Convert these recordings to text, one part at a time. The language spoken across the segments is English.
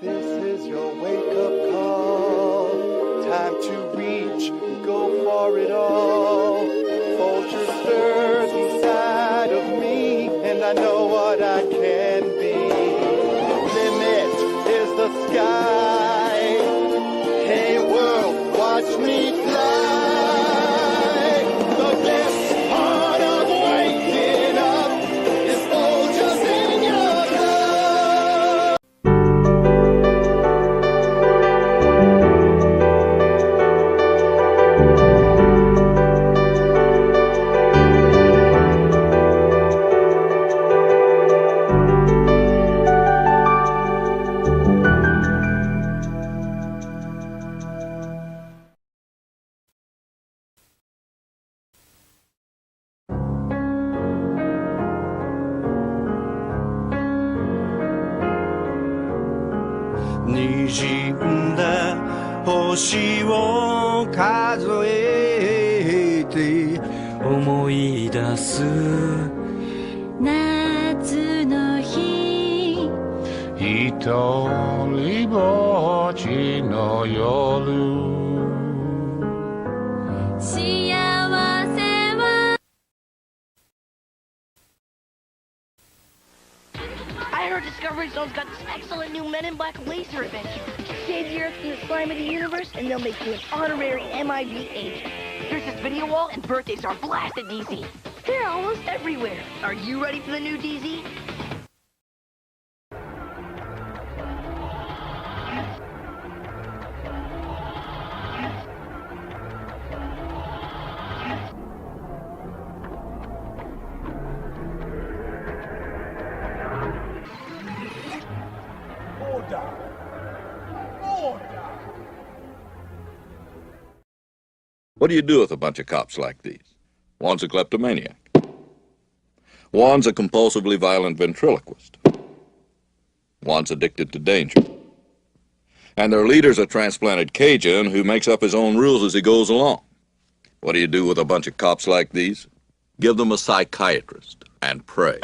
This is your wake-up call. Time to reach, go for it all. Vulture stirs inside of me, and I know what I can be. Limit is the sky. Hey world, watch me fly. The best part of waking up is vultures in your blood.滲んだ星を数えて思い出す夏の日一人ぼっちの夜幸せは I heard Discovery Zone's got this excellent new Men in Black laser adventure. Save the Earth from the slime of the universe, and they'll make you an honorary MIB agent. There's this video wall, and birthdays are blasted DZ. They're almost everywhere. Are you ready for the new DZ? What do you do with a bunch of cops like these? One's a kleptomaniac. One's a compulsively violent ventriloquist. One's addicted to danger. And their leader's a transplanted Cajun who makes up his own rules as he goes along. What do you do with a bunch of cops like these? Give them a psychiatrist and pray.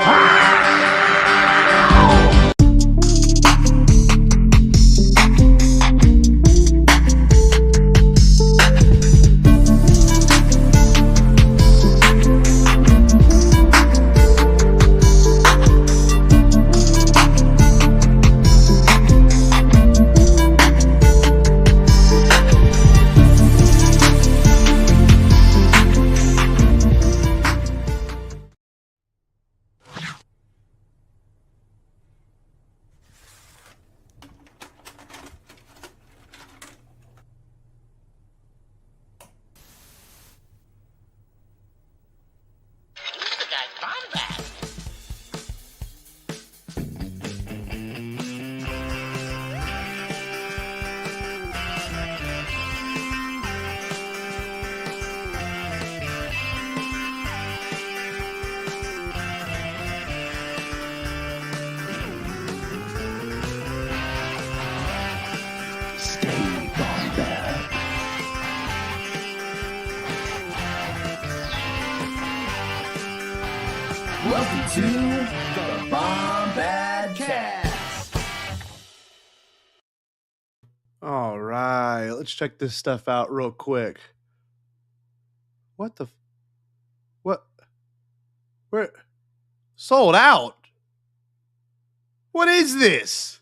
Stay Bombad. Welcome to the Bombadcast. All right, let's check this stuff out real quick. What the? What? Where? Sold out? What is this?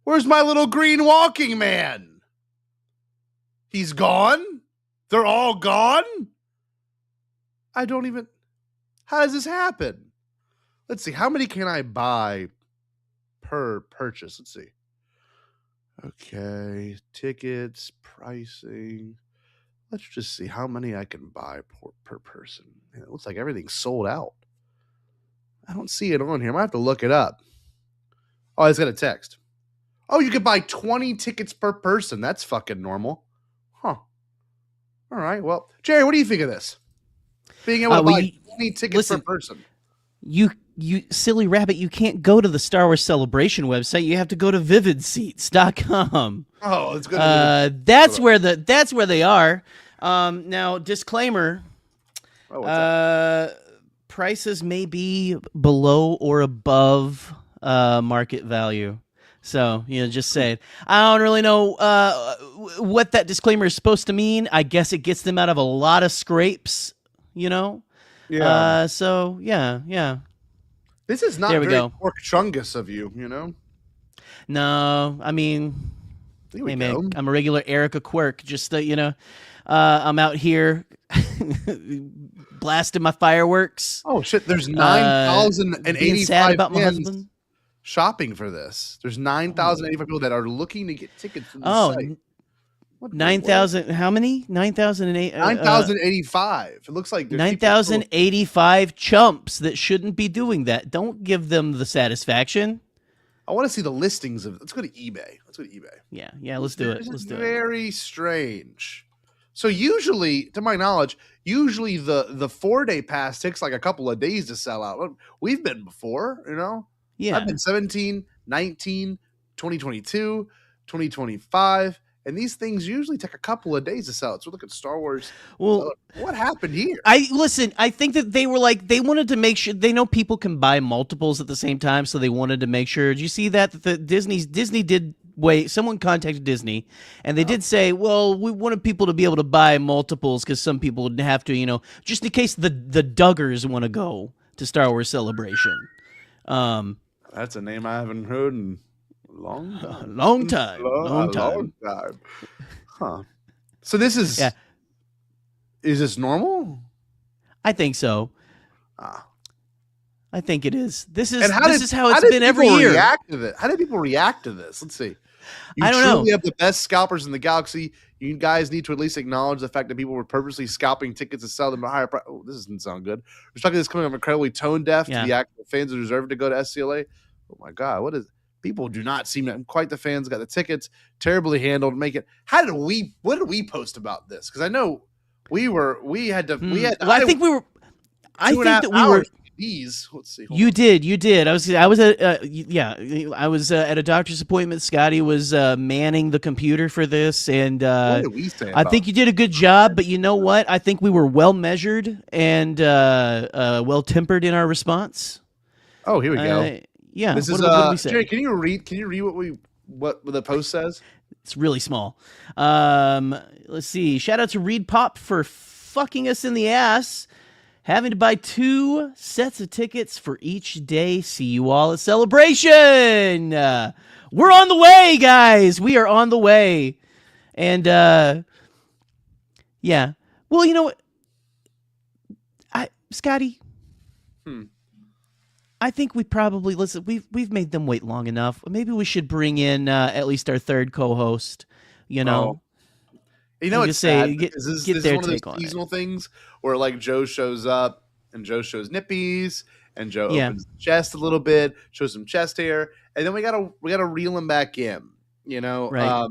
Where's my little green walking man? He's gone? They're all gone? I don't even... How does this happen? Let's see. How many can I buy per purchase? Let's see. Okay. Tickets, pricing. Let's just see how many I can buy per person. Man, it looks like everything's sold out. I don't see it on here. I might have to look it up. Oh, I just got a text. Oh, you could buy 20 tickets per person. That's fucking normal. Huh. All right. Well, Jerry, what do you think of this? Being able to buy 20 tickets per person. You silly rabbit, you can't go to the Star Wars Celebration website. You have to go to vividseats.com. Oh, it's good. That's where they are. Now, disclaimer. Prices may be below or above market value. So, just saying. I don't really know what that disclaimer is supposed to mean. I guess it gets them out of a lot of scrapes, Yeah. So, yeah. This is not There we very go. pork chungus of you, No, I mean, Here we hey, go. man, I'm a regular Erica Quirk. Just, I'm out here blasting my fireworks. Oh, shit. There's Being sad 9,085 about my fans husband. shopping for this. There's 9,085 people that are looking to get tickets from the Oh, site. What the 9,000. How many? 9,008. 9,085. It looks like there's people 9,085 chumps that shouldn't be doing that. Don't give them the satisfaction. I want to see the listings of. Let's go to eBay. Yeah. Let's do it. This Let's is do it. very strange. So usually, to my knowledge, the 4-day pass takes like a couple of days to sell out. We've been before, Yeah. I've been 17, 19, 2022, 2025, and these things usually take a couple of days to sell out. So look at Star Wars. Well, What happened here? I think that they were they wanted to make sure they know people can buy multiples at the same time, so they wanted to make sure. Did you see that the Disney did someone contacted Disney and they did say, well, we wanted people to be able to buy multiples because some people would have to, just in case the Duggars want to go to Star Wars Celebration. That's a name I haven't heard in a long time. Long time. Long time. Huh. So this is Is this normal? I think so. I think it is. This is how it's did been every people year. React to this? How did people react to this? Let's see. I don't know. We have the best scalpers in the galaxy. You guys need to at least acknowledge the fact that people were purposely scalping tickets to sell them at a higher price. Oh, this doesn't sound good. Respecting this coming up incredibly tone deaf to the actual fans who deserve to go to SCLA. Oh my God, what is? People do not seem to quite the fans. Got the tickets terribly handled. What did we post about this? Because I know we had to. Well, I think that we were. Let's see. You did. I was at I was at a doctor's appointment. Scotty was manning the computer for this, and what did we say I think you did a good job. But you know what? I think we were well measured and well tempered in our response. Oh, here we go. Yeah, this what is did we say? Jerry, can you read what the post says? It's really small. Let's see. Shout out to Reed Pop for fucking us in the ass. Having to buy 2 sets of tickets for each day. See you all at Celebration. We're on the way, guys. We are on the way. And, yeah. Well, you know what? Scotty, I think we probably, listen, we've made them wait long enough. Maybe we should bring in at least our third co-host, You know, it's say, sad. get This is their one of take those on seasonal things where like Joe shows up and Joe shows nippies and Joe opens the chest a little bit, shows some chest hair, and then we gotta reel him back in. Right.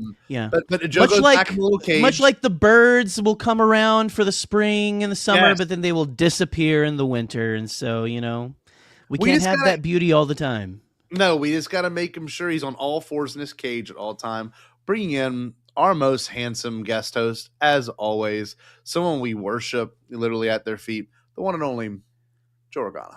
But Joe goes back in the little cage. Much like the birds will come around for the spring and the summer, but then they will disappear in the winter, and so we can't have that beauty all the time. No, we just gotta make him sure he's on all fours in his cage at all time, bringing in our most handsome guest host, as always, someone we worship literally at their feet, the one and only Joe Organa.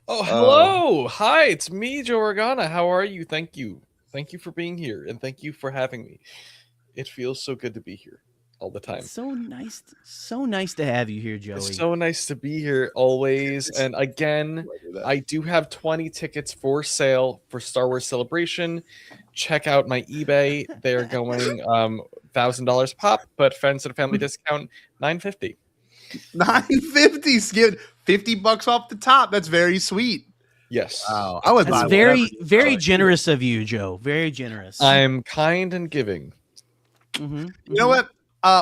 Oh, hello. Hi, it's me, Joe Organa. How are you? Thank you. Thank you for being here, and thank you for having me. It feels so good to be here all the time. So nice to have you here, Joey. It's so nice to be here always. And again, I do have 20 tickets for sale for Star Wars Celebration. Check out my eBay. They're going $1,000 pop, but friends and family discount $950. $950, skip $50 off the top. That's very sweet. Yes. Wow. I would That's buy very generous of you, Joe. Very generous. I'm kind and giving. Mm-hmm. You know what?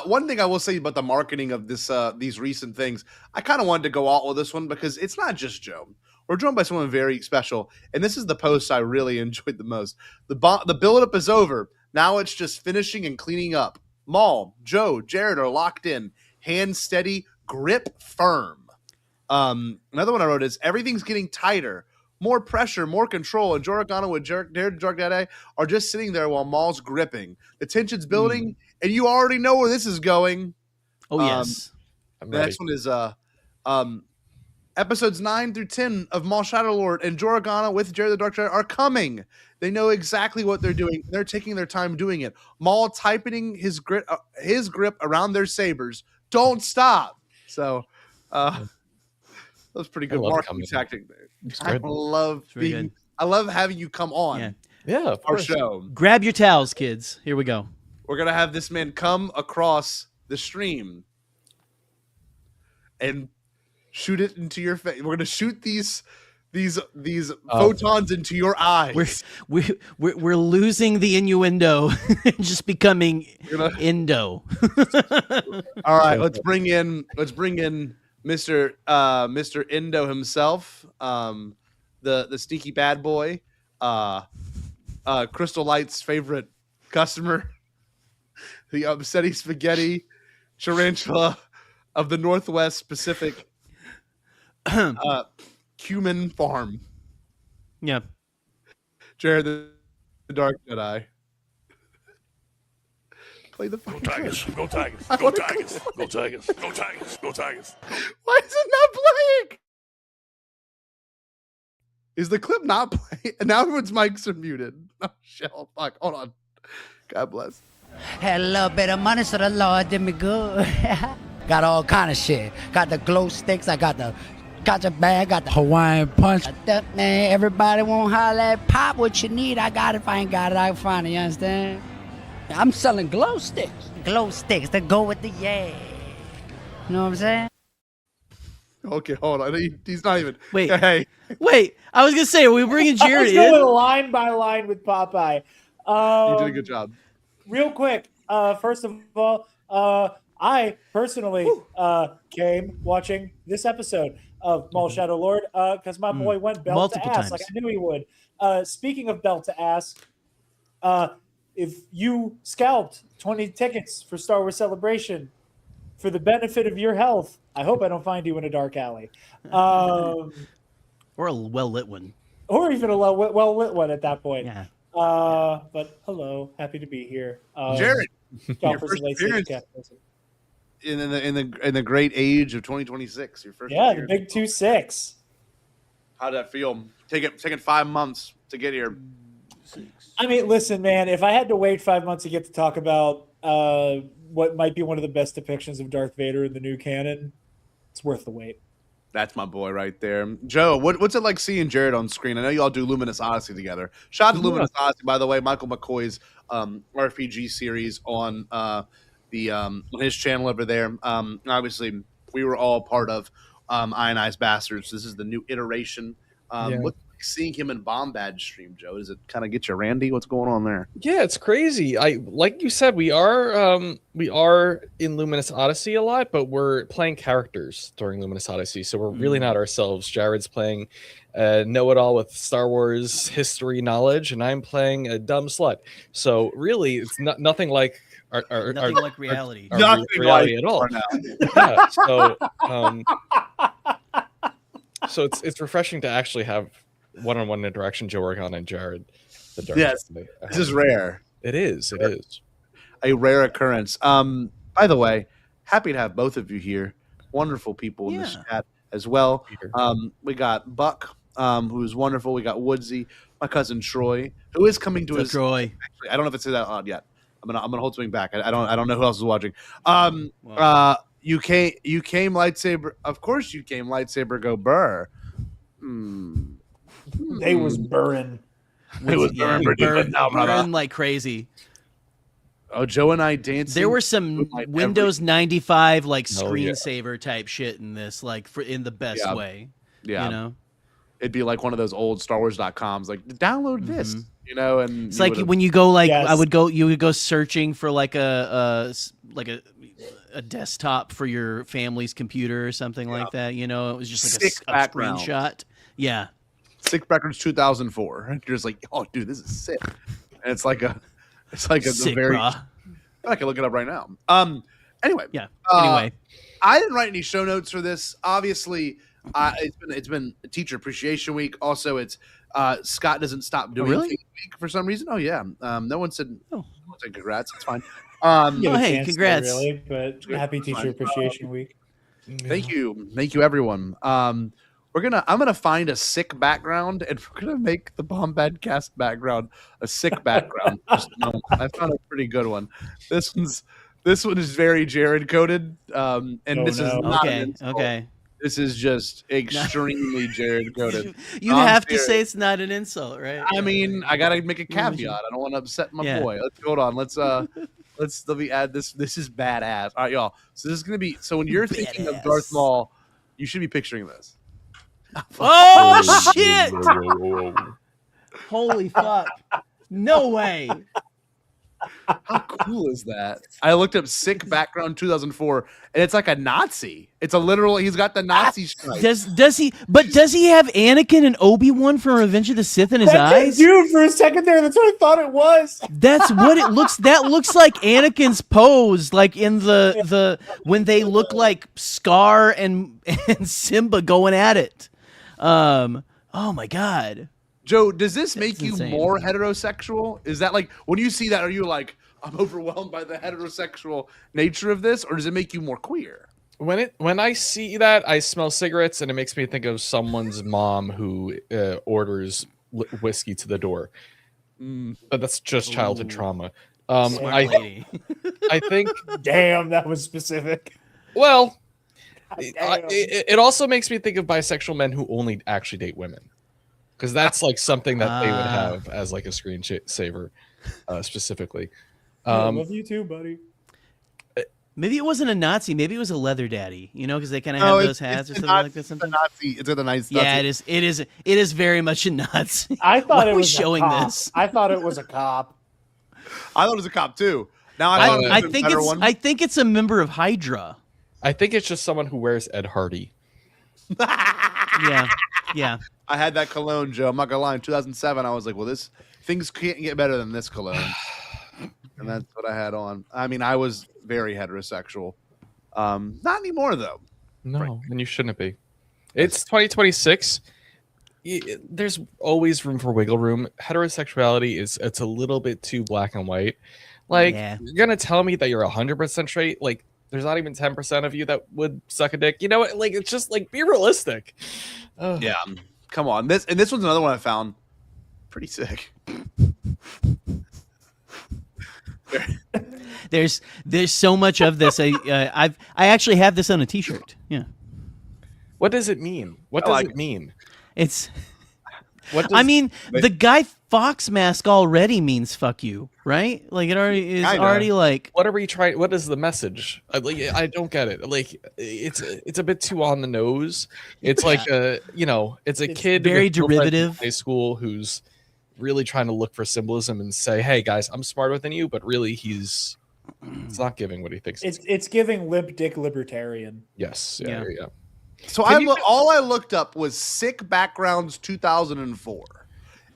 One thing I will say about the marketing of these recent things, I kind of wanted to go out with this one because it's not just Joe. We're joined by someone very special, and this is the post I really enjoyed the most. The build-up is over. Now it's just finishing and cleaning up. Maul, Joe, Jarod are locked in. Hand steady, grip firm. Another one I wrote is everything's getting tighter. More pressure, more control, and Joragana with Jarod the Dark Jedi are just sitting there while Maul's gripping. The tension's building, and you already know where this is going. Oh, yes. I'm The ready. next one is episodes 9 through 10 of Maul Shadow Lord and Joragana with Jarod the Dark Jedi are coming. They know exactly what they're doing. They're taking their time doing it. Maul tightening his grip around their sabers. Don't stop. So, that was pretty good I love marketing coming. tactic. It's I good. love It's very being. good. I love having you come on Yeah. Yeah, of our course. show. Grab your towels, kids. Here we go. We're gonna have this man come across the stream and shoot it into your face. We're gonna shoot these photons into your eyes. We're losing the innuendo, just becoming Indo. All right, let's bring in Mr. Indo himself, the sneaky bad boy, Crystal Light's favorite customer, the upsetty spaghetti tarantula of the Northwest Pacific Cumin Farm. Yeah. Jarod the Dark Jedi. Play the fucking clip. Go Tigers! I Go wanna Tigers! Go Tigers! Go Tigers! Go Tigers! Why is it not playing? Is the clip not playing? And now everyone's mics are muted. Oh, shit. Oh, fuck. Hold on. God bless. Had a little bit of money, so the Lord did me good. Got all kind of shit. Got the glow sticks. I got the gotcha bag. Got the Hawaiian punch. Man, everybody won't holler at Pop what you need. I got it. If I ain't got it, I can find it. You understand? I'm selling glow sticks. Glow sticks that go with the yeah. You know what I'm saying? Okay, hold on. He's not even. Wait. Hey. Wait, I was gonna say, are we bringing I Jarod was going in? line by line with Popeye. You did a good job. Real quick, first of all, I personally came watching this episode of Maul Shadow Lord because my boy went belt Multiple to ass times. like I knew he would. Speaking of belt to ass, if you scalped 20 tickets for Star Wars Celebration for the benefit of your health, I hope I don't find you in a dark alley. Or a well-lit one. Or even a well-lit one at that point. Yeah. But hello, happy to be here. Jarod, Stop your for first some late appearance stage capitalism. in the great age of 2026. Your first Yeah, the appearance. big 2-6. How'd that feel? Taking 5 months to get here. I mean, listen, man, if I had to wait 5 months to get to talk about what might be one of the best depictions of Darth Vader in the new canon, it's worth the wait. That's my boy right there. Joe, what's it like seeing Jarod on screen? I know you all do Luminous Odyssey together. Shout out to Luminous Odyssey, by the way, Michael McCoy's RPG series on on his channel over there. Obviously, we were all part of Ionized Bastards. This is the new iteration. What's it like seeing him in Bombad stream, Joe? Does it kind of get you randy? What's going on there? Yeah, it's crazy. Like you said, we are in Luminous Odyssey a lot, but we're playing characters during Luminous Odyssey, so we're really not ourselves. Jared's playing know-it-all with Star Wars history knowledge, and I'm playing a dumb slut. So really, it's nothing like Nothing like reality. Nothing reality like at all. now. Yeah, so it's refreshing to actually have one-on-one interaction, Joe Organ and Jarod the Dark Yes, Jedi. this is rare. It is. It is. A rare occurrence. By the way, happy to have both of you here. Wonderful people in this chat as well. We got Buck, who's wonderful. We got Woodsy, my cousin Troy, who is coming to his. Troy. Actually, I don't know if it's that odd yet. I'm gonna hold something back. I don't know who else is watching. You came lightsaber. Of course, you came lightsaber. Go burr. They was burring. It was burn like crazy. Oh, Joe and I dancing. There were some Windows 95 like Oh, yeah. screensaver type shit in this, like in the best way. Yeah. You know? It'd be like one of those old StarWars.coms, like download this, you know, and It's like when you go like Yes. you would go searching for like a desktop for your family's computer or something like that. You know, it was just like Sick a background. screenshot. Yeah. Sick Records 2004. And you're just like, oh, dude, this is sick. And it's like a Sick, very. brah. I can look it up right now. Anyway. Yeah. Anyway. I didn't write any show notes for this. Obviously, it's been Teacher Appreciation Week. Also, it's Scott doesn't stop doing really? things week for some reason. Oh yeah. No one said. Oh. No one said congrats. It's fine. Give a hey, chance, congrats. not really, but happy Teacher Appreciation Week. Thank you, everyone. I'm gonna find a sick background, and we're gonna make the Bombadcast background a sick background. I found a pretty good one. This one is very Jared coded, and this is not an insult. Okay. This is just extremely Jared coded. You have to say it's not an insult, right? I mean, I gotta make a caveat. I don't want to upset my boy. Hold on. Let me add this. This is badass. All right, y'all. So this is gonna be. So when you're thinking of Darth Maul, you should be picturing this. Oh shit! Holy fuck! No way! How cool is that? I looked up sick background 2004, and it's like a Nazi. It's a literal. He's got the Nazi stripe. Does he? But does he have Anakin and Obi-Wan from Revenge of the Sith in his eyes? Dude, for a second there, that's what I thought it was. That's what it looks. That looks like Anakin's pose, like in the when they look like Scar and Simba going at it. Oh my god. Joe, does this make you more heterosexual? Is that like when you see that, are you like, I'm overwhelmed by the heterosexual nature of this, or does it make you more queer? When I see that, I smell cigarettes, and it makes me think of someone's mom who orders whiskey to the door. But that's just childhood trauma. I think. Damn, that was specific. Well, it also makes me think of bisexual men who only actually date women. Because that's like something that they would have as like a screensaver, specifically. I love you too, buddy. Maybe it wasn't a Nazi. Maybe it was a leather daddy. You know, because they kind of have those hats or something like that. Something. It's a nice. Yeah, it is. It is very much a Nazi. I thought Why it are we was showing a cop. this. I thought it was a cop. I thought it was a cop too. Now I think it's a member of Hydra. I think it's just someone who wears Ed Hardy. Yeah. I had that cologne, Joe. I'm not gonna lie. In 2007, I was like, "Well, things can't get better than this cologne," and that's what I had on. I mean, I was very heterosexual. Not anymore, though. No, frankly. and you shouldn't be. It's 2026. There's always room for wiggle room. Heterosexuality it's a little bit too black and white. Like you're gonna tell me that you're 100% straight? Like there's not even 10% of you that would suck a dick. You know, like it's just like be realistic. Yeah. Come on, this one's another one I found pretty sick. There's so much of this. I actually have this on a T-shirt. Yeah. What does it mean? What does it mean? It's. I mean, the Guy Fawkes mask already means "fuck you," right? Like it already is already like. What are we trying? What is the message? I don't get it. Like it's a bit too on the nose. It's like it's a kid very with girlfriend in derivative high school who's really trying to look for symbolism and say, "Hey guys, I'm smarter than you," but really it's not giving what he thinks. It's giving limp dick libertarian. Yes. Yeah. So all I looked up was sick backgrounds 2004,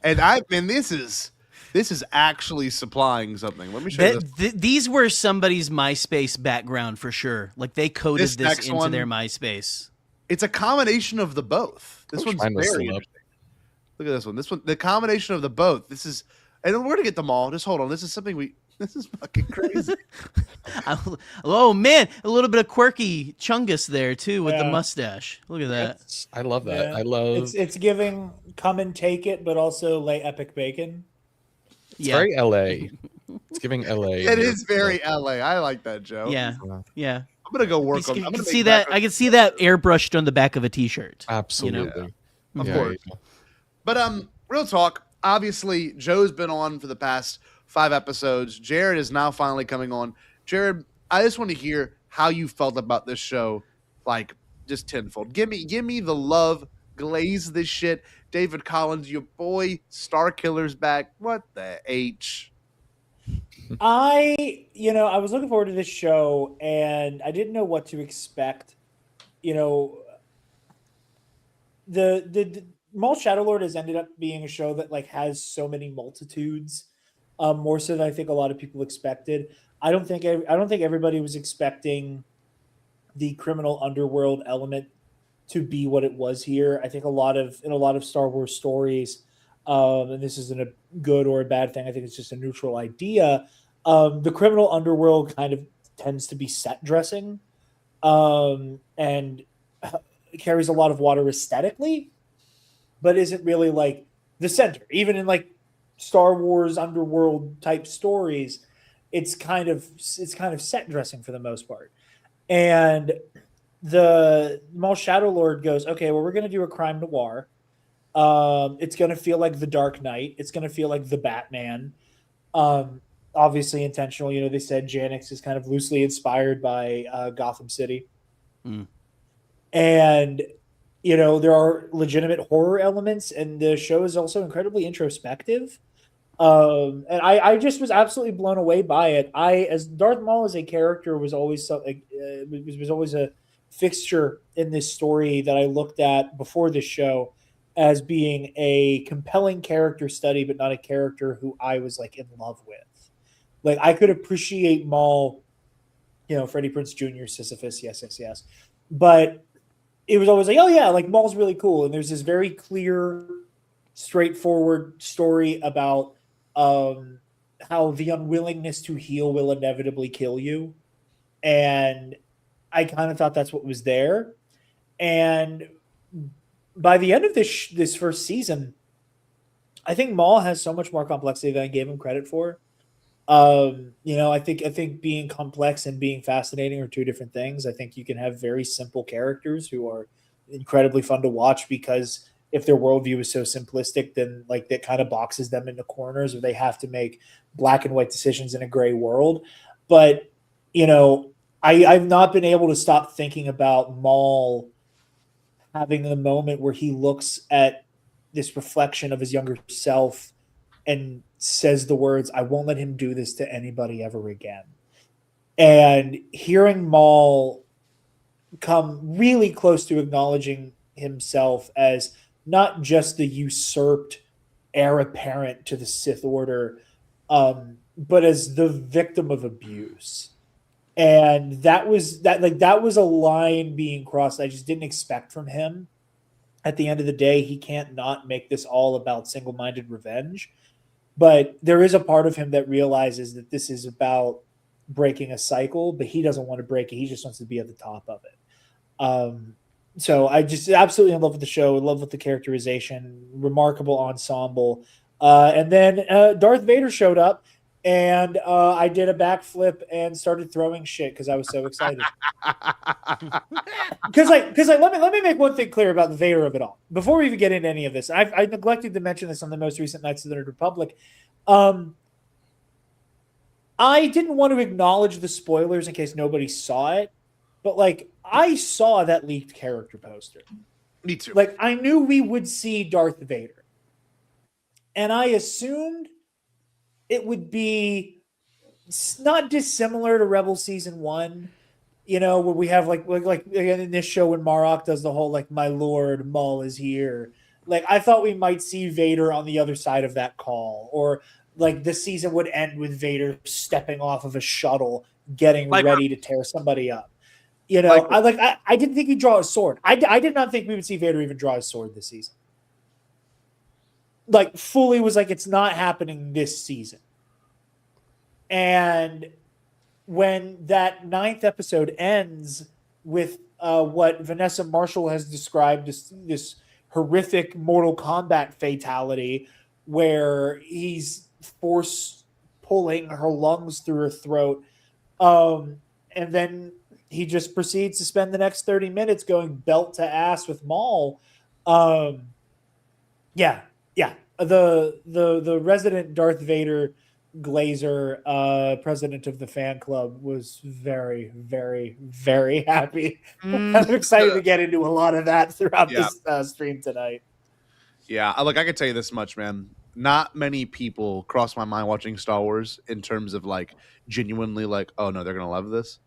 and this is actually supplying something. Let me show you this. These were somebody's MySpace background for sure. Like they coded this into their MySpace. It's a combination of the both. This one's very interesting. Look at this one. This one, the combination of the both. This is, and we're gonna get them all. Just hold on. This is something This is fucking crazy. Oh man, a little bit of quirky Chungus there too with the mustache. Look at that. I love that. Yeah. I love. It's giving come and take it, but also lay epic bacon. It's very LA. It's giving LA. It is very LA. I like that, Joe. Yeah. I'm gonna go work on. I can see that. I can see that airbrushed on the back of a T-shirt. Absolutely, of course. But real talk. Obviously, Joe's been on for the past 5 episodes. Jared is now finally coming on. Jared, I just want to hear how you felt about this show, like just tenfold. Give me the love, glaze this shit. David Collins, your boy, Star Killer's back. What the H? I was looking forward to this show, and I didn't know what to expect. The Maul Shadowlord has ended up being a show that like has so many multitudes, more so than I think a lot of people expected. I don't think everybody was expecting the criminal underworld element to be what it was here. I think in a lot of Star Wars stories, and this isn't a good or a bad thing. I think it's just a neutral idea. The criminal underworld kind of tends to be set dressing. and carries a lot of water aesthetically, but isn't really like the center. Even in like Star Wars underworld type stories, it's kind of set dressing for the most part. And the Maul Shadow Lord goes, okay, well, we're going to do a crime noir. It's going to feel like The Dark Knight. It's going to feel like The Batman. Obviously intentional. You know, they said Janix is kind of loosely inspired by Gotham City. Mm. And, you know, there are legitimate horror elements, and the show is also incredibly introspective. And I just was absolutely blown away by it. As Darth Maul as a character was always was always a fixture in this story that I looked at before this show as being a compelling character study, but not a character who I was like in love with. Like I could appreciate Maul, you know, Freddie Prinze Jr., Sisyphus, yes. But it was always like, oh yeah, like Maul's really cool. And there's this very clear, straightforward story about how the unwillingness to heal will inevitably kill you. And I kind of thought that's what was there. And by the end of this first season, I think Maul has so much more complexity than I gave him credit for. You know, I think being complex and being fascinating are two different things. I think you can have very simple characters who are incredibly fun to watch because if their worldview is so simplistic, then like that kind of boxes them into corners where they have to make black and white decisions in a gray world. But, you know, I've not been able to stop thinking about Maul having the moment where he looks at this reflection of his younger self and says the words, I won't let him do this to anybody ever again. And hearing Maul come really close to acknowledging himself as not just the usurped heir apparent to the Sith Order, but as the victim of abuse. And that was a line being crossed I just didn't expect from him. At the end of the day, he can't not make this all about single-minded revenge. But there is a part of him that realizes that this is about breaking a cycle, but he doesn't want to break it. He just wants to be at the top of it. So I just absolutely in love with the show, in love with the characterization, remarkable ensemble. And then Darth Vader showed up, and I did a backflip and started throwing shit because I was so excited. Because let me make one thing clear about the Vader of it all before we even get into any of this. I neglected to mention this on the most recent Knights of the Nerd Republic. I didn't want to acknowledge the spoilers in case nobody saw it, but like I saw that leaked character poster. Me too. Like I knew we would see Darth Vader, and I assumed it would be not dissimilar to Rebel Season 1, you know, where we have like again in this show when Marok does the whole like, my lord, Maul is here. Like I thought we might see Vader on the other side of that call, or like the season would end with Vader stepping off of a shuttle, getting ready to tear somebody up. You know, I didn't think he'd draw a sword. I did not think we would see Vader even draw a sword this season. Like fully was like, it's not happening this season. And when that 9th episode ends with what Vanessa Marshall has described as this horrific Mortal Kombat fatality, where he's force pulling her lungs through her throat, and then he just proceeds to spend the next 30 minutes going belt to ass with Maul. Yeah. The resident Darth Vader Glazer, president of the fan club, was very, very, very happy. I'm excited to get into a lot of that throughout this stream tonight. Yeah, I can tell you this much, man. Not many people cross my mind watching Star Wars in terms of like genuinely like, oh no, they're gonna love this.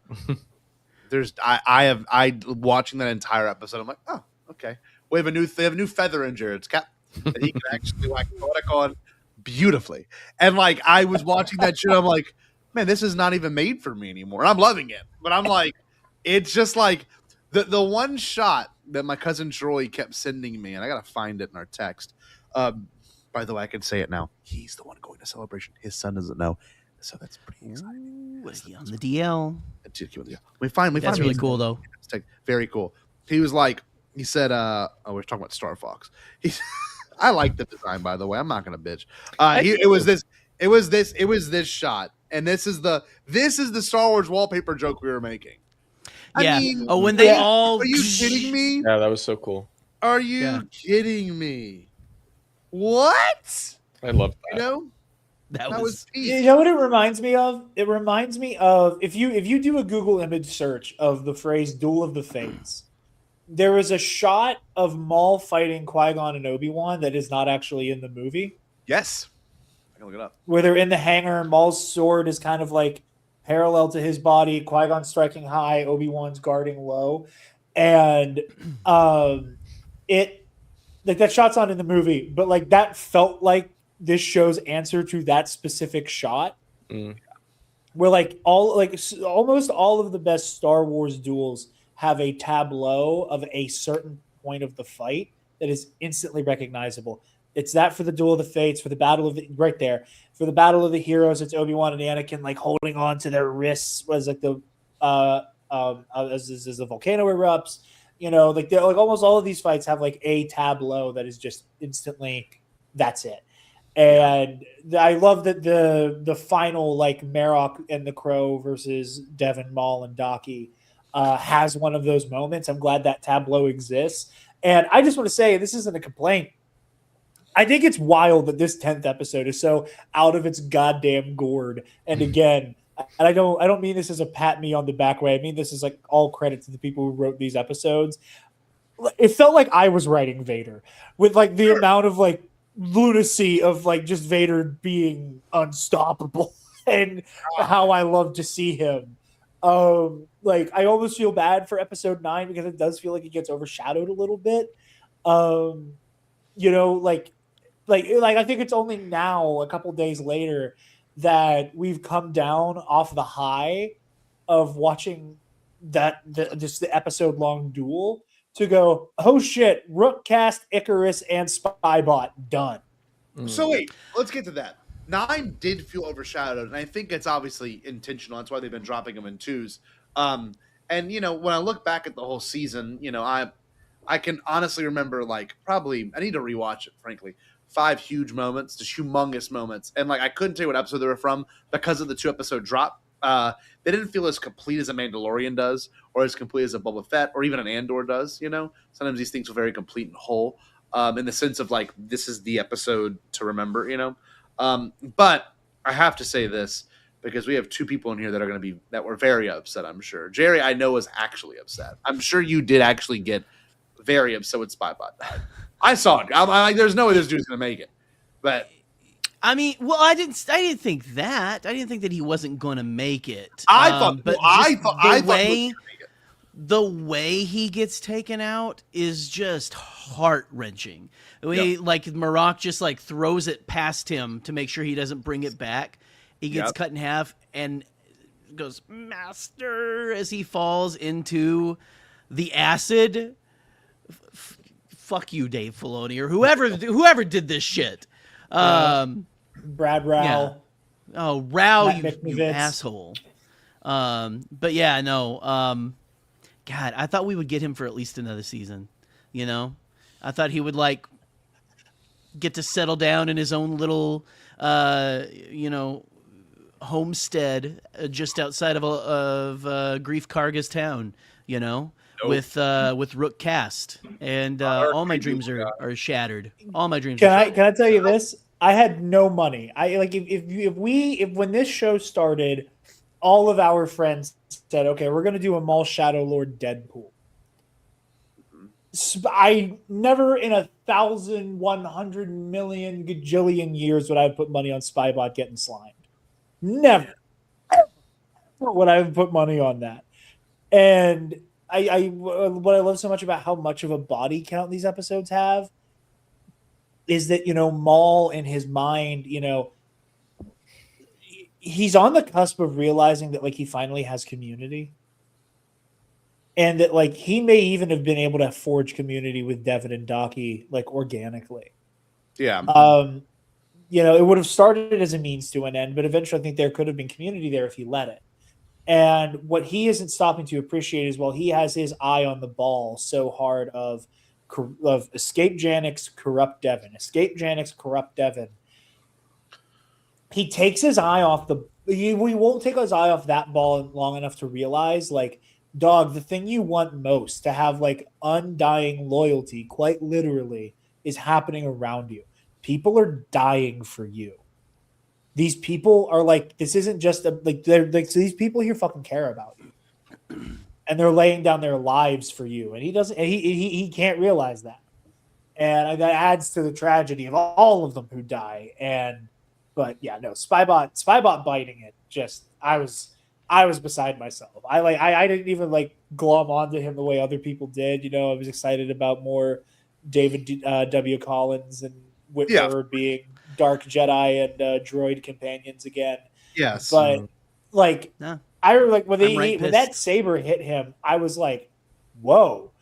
I watching that entire episode. I'm like, oh, okay. They have a new feather in Jared's cap that he can actually like poetic on beautifully. And like I was watching that shit, I'm like, man, this is not even made for me anymore. And I'm loving it, but I'm like, it's just like the one shot that my cousin Troy kept sending me, and I gotta find it in our text. By the way, I can say it now. He's the one going to Celebration. His son doesn't know. So that's pretty exciting. Ooh, on the DL. We finally That's really cool, though. Very cool. He was like, he said, we're talking about Star Fox. I like the design, by the way. I'm not gonna bitch. It was this shot, and this is the Star Wars wallpaper joke we were making. Yeah. I mean, when they all are you kidding me? Yeah, that was so cool. Are you kidding me? What? I love that. You know? That was you know what it reminds me of? It reminds me of if you do a Google image search of the phrase "Duel of the Fates," there is a shot of Maul fighting Qui-Gon and Obi-Wan that is not actually in the movie. Yes, I can look it up. Where they're in the hangar, Maul's sword is kind of like parallel to his body. Qui-Gon striking high, Obi-Wan's guarding low, and it like that shot's not in the movie, but like that felt like this show's answer to that specific shot. Where like almost all of the best Star Wars duels have a tableau of a certain point of the fight that is instantly recognizable. It's that for the Duel of the Fates, for the Battle of the right there. For the Battle of the Heroes, it's Obi-Wan and Anakin like holding on to their wrists as like the as the volcano erupts. You know, like almost all of these fights have like a tableau that is just instantly that's it. And I love that the final like Marok and the Crow versus Devin, Maul, and Daki has one of those moments. I'm glad that tableau exists. And I just want to say, this isn't a complaint. I think it's wild that this 10th episode is so out of its goddamn gourd. And again, and I don't mean this as a pat me on the back way. I mean this is like all credit to the people who wrote these episodes. It felt like I was writing Vader with like the amount of like lunacy of like just Vader being unstoppable and how I love to see him. Like I almost feel bad for episode 9 because it does feel like it gets overshadowed a little bit. You know, like I think it's only now a couple days later that we've come down off the high of watching just the episode long duel to go, oh shit, Rookcast, Icarus, and Spybot done. So wait, let's get to that. 9 did feel overshadowed, and I think it's obviously intentional. That's why they've been dropping them in 2s. And you know, when I look back at the whole season, you know, I can honestly remember like probably I need to rewatch it, frankly. 5 huge moments, just humongous moments, and like I couldn't tell you what episode they were from because of the 2-episode drop. They didn't feel as complete as a Mandalorian does, or as complete as a Boba Fett, or even an Andor does. You know, sometimes these things feel very complete and whole, in the sense of like this is the episode to remember. You know, but I have to say this because we have 2 people in here that were very upset. I'm sure Jerry, I know, was actually upset. I'm sure you did actually get very upset with Spybot died. I saw it. I'm like, there's no way this dude's gonna make it. But I mean, well, I didn't think that. I didn't think that he wasn't going to make it. I thought the way he gets taken out is just heart wrenching. Like Marok just like throws it past him to make sure he doesn't bring it back. He gets cut in half and goes master as he falls into the acid. Fuck you, Dave Filoni, or whoever did this shit. Brad Rao. Yeah. Oh, Rao, Matt you asshole. But yeah, no. God, I thought we would get him for at least another season. You know, I thought he would like get to settle down in his own little, you know, homestead just outside of Grief Karga's town. You know. With Rookcast, and all my dreams are shattered. All my dreams. Can I tell you this? I had no money. I like if when this show started, all of our friends said, "Okay, we're gonna do a Maul Shadow Lord Deadpool." I never in 1,100 million gajillion years would I have put money on Spybot getting slimed. Never would I have put money on that. And what I love so much about how much of a body count these episodes have is that, you know, Maul in his mind, you know, he's on the cusp of realizing that like he finally has community, and that like he may even have been able to forge community with Devin and Daki like organically. Yeah. it would have started as a means to an end, but eventually I think there could have been community there if he let it. And what he isn't stopping to appreciate is, well, he has his eye on the ball so hard of Escape Janix, corrupt Devin. Escape Janix, corrupt Devin. He takes his eye off we won't take his eye off that ball long enough to realize, like, dog, the thing you want most, to have like undying loyalty, quite literally, is happening around you. People are dying for you. These people are like, this isn't just they're like, so these people here fucking care about you, and they're laying down their lives for you. And he doesn't, and he can't realize that, and that adds to the tragedy of all of them who die. But yeah, no, Spybot biting it. Just I was beside myself. I didn't even like glom onto him the way other people did. I was excited about more David W. Collins and Whitmer being Dark Jedi and droid companions again. Yes, but like I like when that saber hit him, I was like, whoa.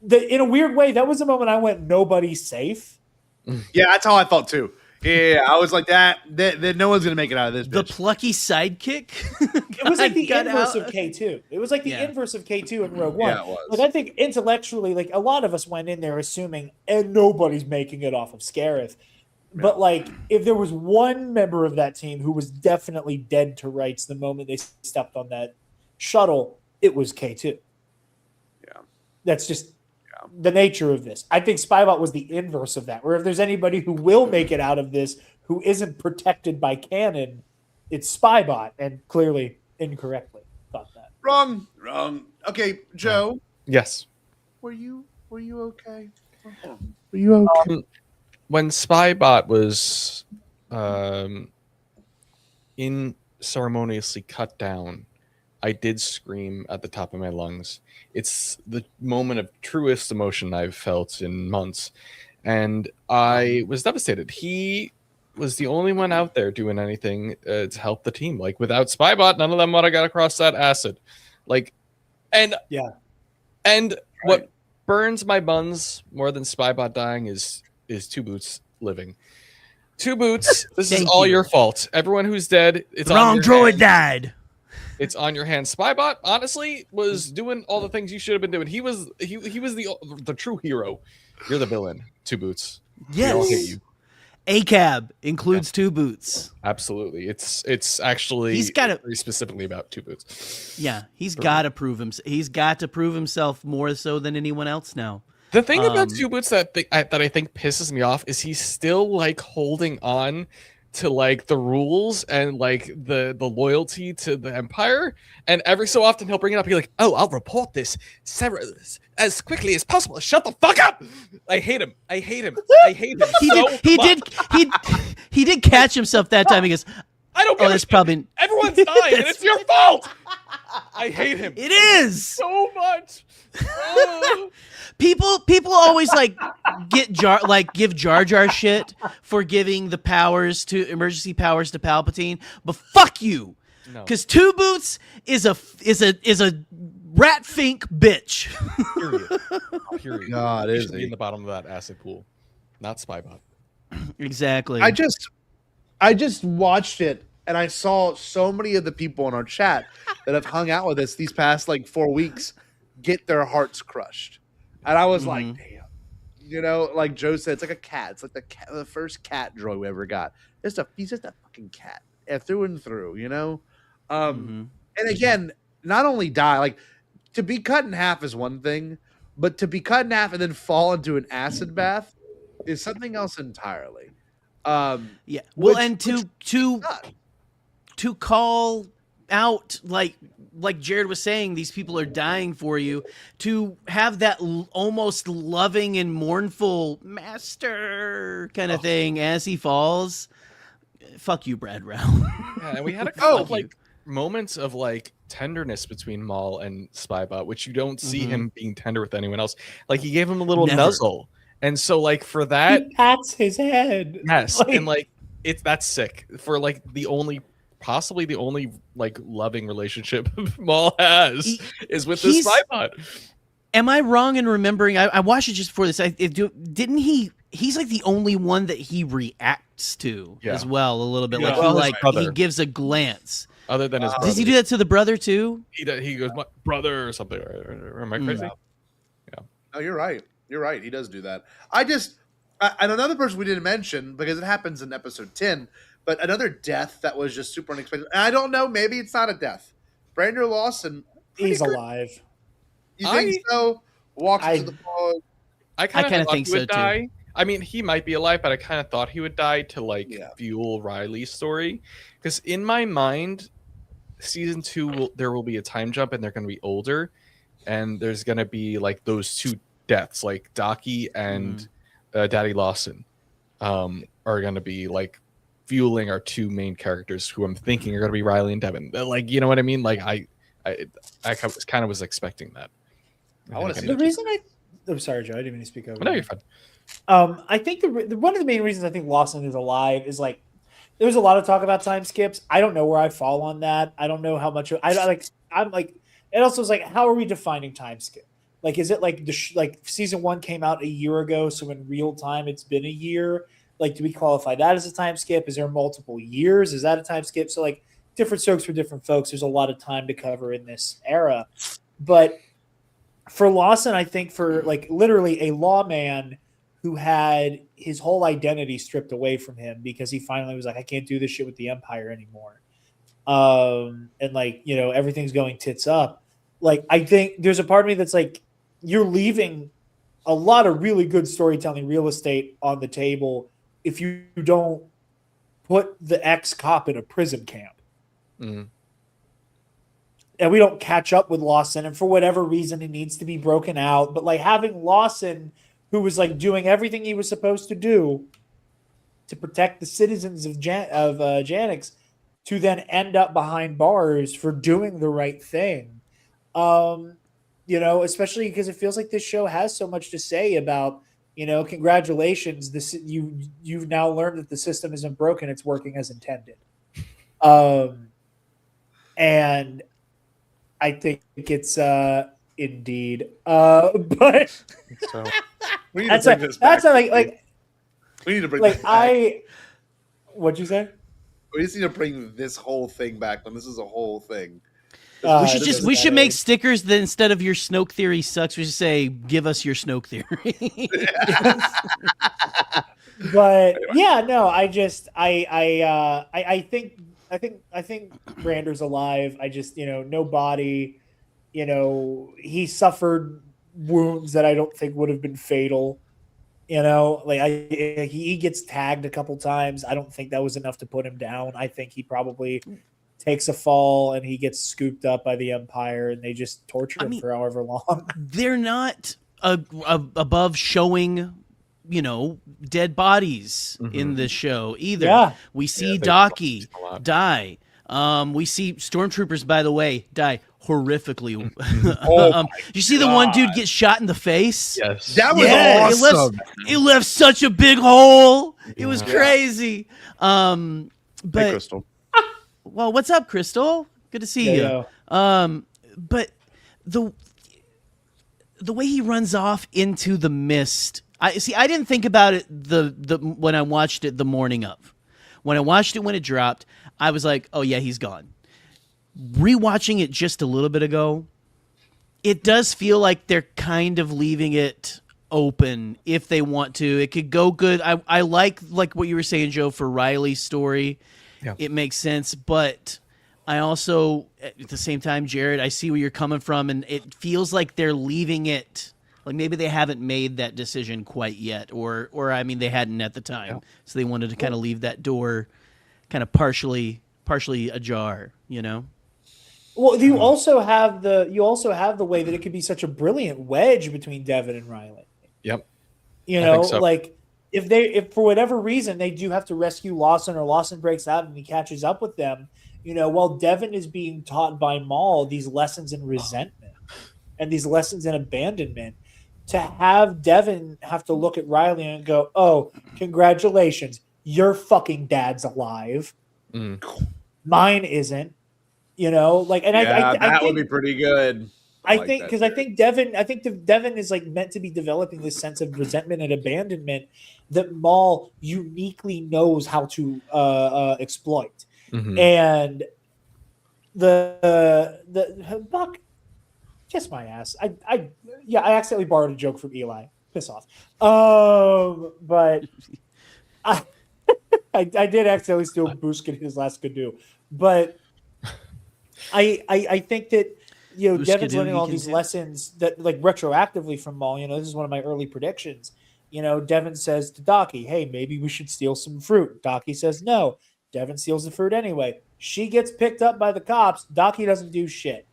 In a weird way, that was the moment I went, nobody's safe. Yeah, that's how I felt too. Yeah, I was like that no one's gonna make it out of this. The bitch. plucky sidekick. It was like the inverse of K2. It was like the inverse of K2 in Rogue One. Yeah, it was. Like I think intellectually, like a lot of us went in there assuming, and nobody's making it off of Scarif. Yeah. But like, if there was one member of that team who was definitely dead to rights the moment they stepped on that shuttle, it was K2. Yeah, that's just the nature of this. I think Spybot was the inverse of that, where if there's anybody who will make it out of this who isn't protected by canon, it's Spybot, and clearly incorrectly thought that. Wrong. Okay, Joe. Yes. Were you okay? Were you okay? When Spybot was unceremoniously cut down, I did scream at the top of my lungs. It's the moment of truest emotion I've felt in months. And I was devastated. He was the only one out there doing anything to help the team. Like, without Spybot, none of them would have got across that acid. Like, and what burns my buns more than Spybot dying is Two Boots living. Two Boots, this is all your fault. Everyone who's dead, it's the wrong droid died. It's on your hands. Spybot, honestly, was doing all the things you should have been doing. He was the true hero. You're the villain. Two Boots. Yes. We all hate you. ACAB includes Two Boots. Absolutely. It's actually very specifically about Two Boots. Yeah, he's got to prove himself. He's got to prove himself more so than anyone else now. The thing about Two Boots that I think pisses me off is he's still like holding on to like the rules and like the loyalty to the Empire, and every so often he'll bring it up. He's like, "Oh, I'll report this as quickly as possible." Shut the fuck up! I hate him. He did catch himself that time. He goes, "I don't. That's probably everyone's dying, and it's your fault." I hate him. It is so much. People always like give Jar Jar shit for giving the emergency powers to Palpatine, but fuck you, because Two Boots is a rat fink bitch. Period. God, he is should be in the bottom of that acid pool, not Spybot. Exactly. I just watched it, and I saw so many of the people in our chat that have hung out with us these past like 4 weeks get their hearts crushed. And I was like, damn. Like Joe said, it's like a cat. It's like the first cat droid we ever got. He's just a fucking cat. Through and through, And again, not only die, like to be cut in half is one thing, but to be cut in half and then fall into an acid bath is something else entirely. Well, and to call out like Jared was saying, these people are dying for you, to have that almost loving and mournful master kind of thing as he falls. Fuck you, Brad Rao. Yeah, and we had a couple of like moments of like tenderness between Maul and Spybot, which you don't see him being tender with anyone else. Like he gave him a little nuzzle, and so like for that, he pats his head. Yes, and like that's sick for like possibly the only like loving relationship Maul has is with this Spybot. Am I wrong in remembering? I watched it just before this. Didn't he? He's like the only one that he reacts winks to as well a little bit. Yeah. Like Well, his he brother. gives a glance. Other than his brother. Does he do that to the brother too? He goes, "My brother" or something. Or am I crazy? Yeah. No, you're right. You're right. He does do that. And another person we didn't mention, because it happens in episode 10, but another death that was just super unexpected. And I don't know, maybe it's not a death. Brandon Lawson. He's alive. You think so? Walks into the ball. I kind of think he would so, too. die. I mean, he might be alive, but I kind of thought he would die to fuel Riley's story. Because in my mind, season 2 there will be a time jump, and they're going to be older, and there's going to be like those two deaths, like Docky and Daddy Lawson, are going to be like fueling our two main characters, who I'm thinking are going to be Riley and Devin. Like, you know what I mean? Like I kind of was expecting that. I want to see the reason I'm sorry, Joe. I didn't mean to speak over. No, you're fine. I think one of the main reasons I think Lawson is alive is like there was a lot of talk about time skips. I don't know where I fall on that. I don't know how much I'm like. It also is like, how are we defining time skip? Like, is it like like season 1 came out a year ago, so in real time it's been a year? Like, do we qualify that as a time skip? Is there multiple years? Is that a time skip? So like different strokes for different folks. There's a lot of time to cover in this era, but for Lawson, I think for like literally a lawman who had his whole identity stripped away from him because he finally was like, I can't do this shit with the Empire anymore. And like, you know, everything's going tits up. Like, I think there's a part of me that's like, you're leaving a lot of really good storytelling real estate on the table if you don't put the ex-cop in a prison camp. Mm. And we don't catch up with Lawson, and for whatever reason, it needs to be broken out. But like having Lawson, who was like doing everything he was supposed to do to protect the citizens of Janix, to then end up behind bars for doing the right thing. You know, especially because it feels like this show has so much to say about, you know, congratulations, you've now learned that the system isn't broken; it's working as intended. And I think it's indeed, but so we need to bring this back. We need to bring like this back. What'd you say? We just need to bring this whole thing back when this is a whole thing. We should make stickers that instead of your Snoke theory sucks, we should say, give us your Snoke theory. But yeah, no, I think Brander's alive. I just, you know, no body, you know, he suffered wounds that I don't think would have been fatal. You know, like he gets tagged a couple times. I don't think that was enough to put him down. I think he probably takes a fall and he gets scooped up by the Empire and they just torture him for however long. They're not above showing, you know, dead bodies in this show either. Yeah. We see Docky die. We see stormtroopers, by the way, die horrifically. You see the one dude get shot in the face? Yes. That was awesome. It left such a big hole. It was crazy. Hey, But Crystal. well, what's up, Crystal? Good to see you. But the way he runs off into the mist, I didn't think about it when I watched it the morning of. When I watched it when it dropped, I was like, oh yeah, he's gone. Rewatching it just a little bit ago, it does feel like they're kind of leaving it open if they want to. It could go good. I like what you were saying, Joe, for Riley's story. Yeah. It makes sense, but I also, at the same time, Jared, I see where you're coming from, and it feels like they're leaving it, like maybe they haven't made that decision quite yet, or I mean, they hadn't at the time, so they wanted to kind of leave that door kind of partially ajar, you know? Well, you also have the way that it could be such a brilliant wedge between Devin and Riley. Yep. You I know, think so. like if for whatever reason they do have to rescue Lawson, or Lawson breaks out and he catches up with them, you know, while Devin is being taught by Maul these lessons in resentment and these lessons in abandonment, to have Devin have to look at Riley and go, "Oh, congratulations, your fucking dad's alive. Mine isn't." You know, like, and Yeah, I that think, would be pretty good. I like think that because I think Devin is like meant to be developing this sense of resentment and abandonment that Maul uniquely knows how to exploit. Mhm. And the Buck, kiss my ass. I accidentally borrowed a joke from Eli. Piss off. But I did accidentally steal Buskin his last Skidoo. But I think that Devin's learning all these lessons that like retroactively from Maul. This is one of my early predictions. Devin says to Docky, "Hey, maybe we should steal some fruit." Docky says no. Devin steals the fruit anyway. She gets picked up by the cops. Docky doesn't do shit.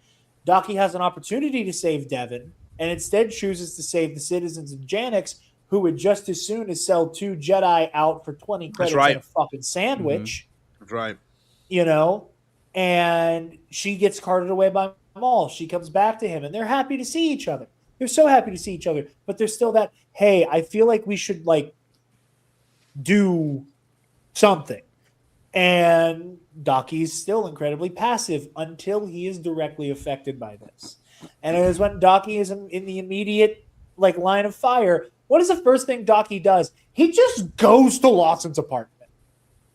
Docky has an opportunity to save Devin and instead chooses to save the citizens of Janix, who would just as soon as sell 2 Jedi out for 20 credits right. and a fucking sandwich. That's right. And she gets carted away by Maul. She comes back to him, and they're happy to see each other. They're so happy to see each other, but there's still that, hey, I feel like we should like do something. And Docky's still incredibly passive until he is directly affected by this. And it is when Docky is in the immediate like line of fire. What is the first thing Docky does? He just goes to Lawson's apartment.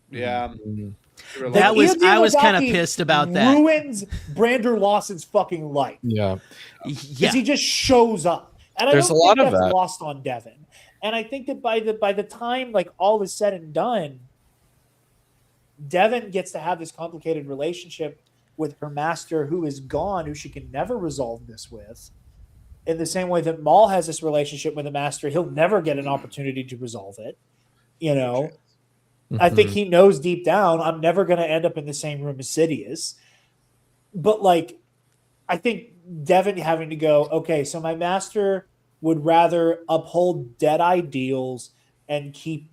Yeah. I was kind of pissed about that. Ruins Brander Lawson's fucking life. Yeah. Because he just shows up. And There's I don't a lot think of that's that. lost on Devin. And I think that by the time like all is said and done, Devin gets to have this complicated relationship with her master who is gone, who she can never resolve this with. In the same way that Maul has this relationship with a master, he'll never get an opportunity to resolve it. I think he knows deep down, I'm never going to end up in the same room as Sidious. But like, I think Devin having to go, okay, so my master would rather uphold dead ideals and keep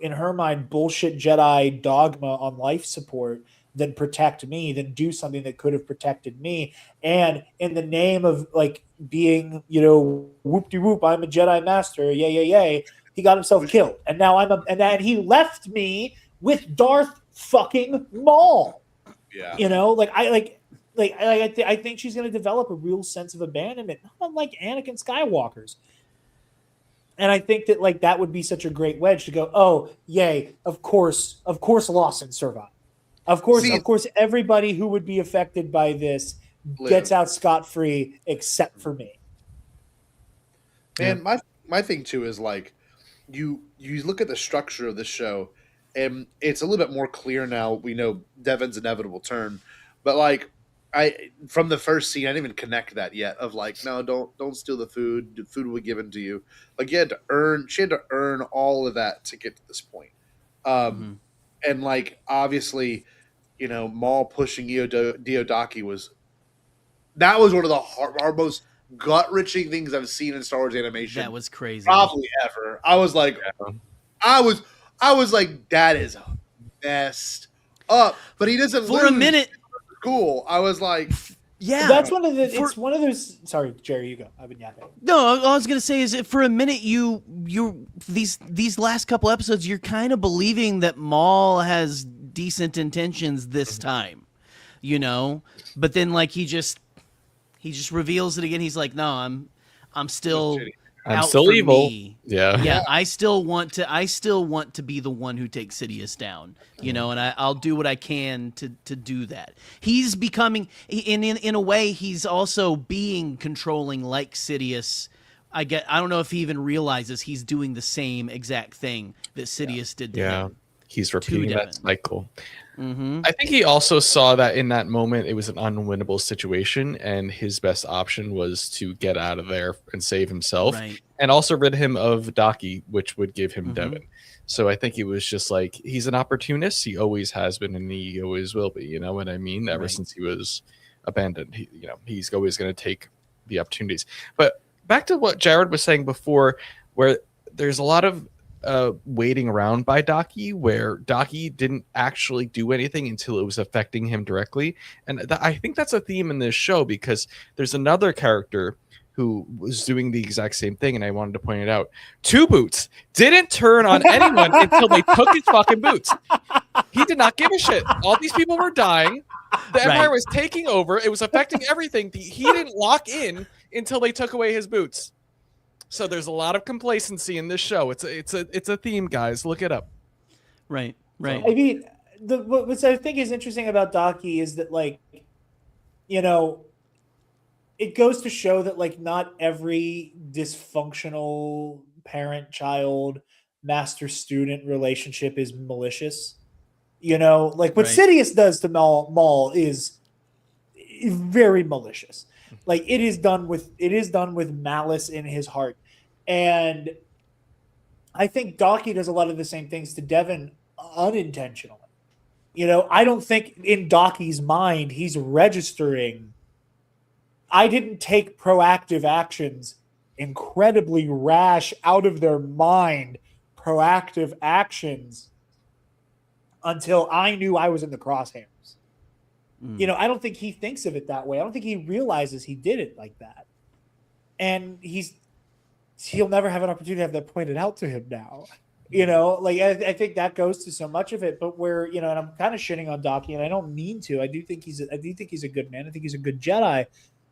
in her mind bullshit Jedi dogma on life support than protect me, than do something that could have protected me. And in the name of like being, whoop-de-whoop, I'm a Jedi master, yay, he got himself killed. And now and he left me with Darth fucking Maul. Yeah. I think she's going to develop a real sense of abandonment, not unlike Anakin Skywalker's. And I think that like that would be such a great wedge to go, oh, yay, of course Lawson survived. Of course, everybody who would be affected by this gets out scot-free except for me. And my thing too is like you look at the structure of the show, and it's a little bit more clear now. We know Devin's inevitable turn, but like from the first scene, I didn't even connect that yet. Of like, no, don't steal the food. The food will be given to you. Like she had to earn all of that to get to this point. And like obviously, Maul pushing Diodaki was one of the most gut-wrenching things I've seen in Star Wars animation. That was crazy. Probably ever. I was like, I was like, that is messed up. But he doesn't for a minute. Cool. I was like, yeah, that's one of the. It's one of those. Sorry, Jerry, you go. I've been yapping. No, all I was gonna say is that for a minute, these last couple episodes, you're kind of believing that Maul has decent intentions this time, But then like he just reveals it again. He's like, no, I'm still evil. Me. Yeah. I still want to be the one who takes Sidious down, and I'll do what I can to do that. He's becoming, in a way, he's also being controlling like Sidious. I don't know if he even realizes he's doing the same exact thing that Sidious did to him. He's repeating that cycle. Mm-hmm. I think he also saw that in that moment it was an unwinnable situation, and his best option was to get out of there and save himself, and also rid him of Docky, which would give him Devin. So I think he was just like, he's an opportunist. He always has been, and he always will be. You know what I mean? Ever since he was abandoned, he's always going to take the opportunities. But back to what Jarod was saying before, where there's a lot of waiting around by Docky, where Docky didn't actually do anything until it was affecting him directly. And I think that's a theme in this show, because there's another character who was doing the exact same thing, and I wanted to point it out. Two Boots didn't turn on anyone until they took his fucking boots. He did not give a shit. All these people were dying. The Empire Right. was taking over. It was affecting everything. He didn't lock in until they took away his boots. So there's a lot of complacency in this show. It's a theme, guys. Look it up. Right. Right. I mean, what I think is interesting about Docky is that, like, you know, it goes to show that, like, not every dysfunctional parent-child, master-student relationship is malicious. You know, like what Right. Sidious does to Maul is very malicious. Like it is done with malice in his heart, and I think Docky does a lot of the same things to Devin unintentionally. You know, I don't think in Docky's mind he's registering. I didn't take proactive actions, incredibly rash, out of their mind, proactive actions until I knew I was in the crosshairs. You know, I don't think he thinks of it that way. I don't think he realizes he did it like that. And he'll never have an opportunity to have that pointed out to him now. You know, like I think that goes to so much of it. But where, you know, and I'm kind of shitting on Docky, and I don't mean to. I do think he's a good man. I think he's a good Jedi.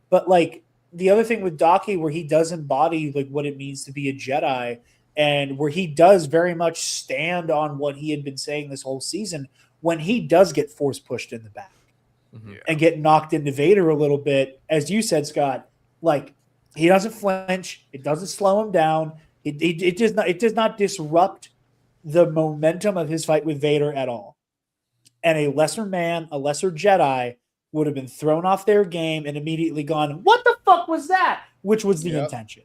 But like the other thing with Docky, where he does embody like what it means to be a Jedi, and where he does very much stand on what he had been saying this whole season, when he does get force pushed in the back and get knocked into Vader a little bit, as you said, Scott, like he doesn't flinch. It doesn't slow him down. It does not disrupt the momentum of his fight with Vader at all. And a lesser man, a lesser Jedi would have been thrown off their game and immediately gone, what the fuck was that? Which was the intention.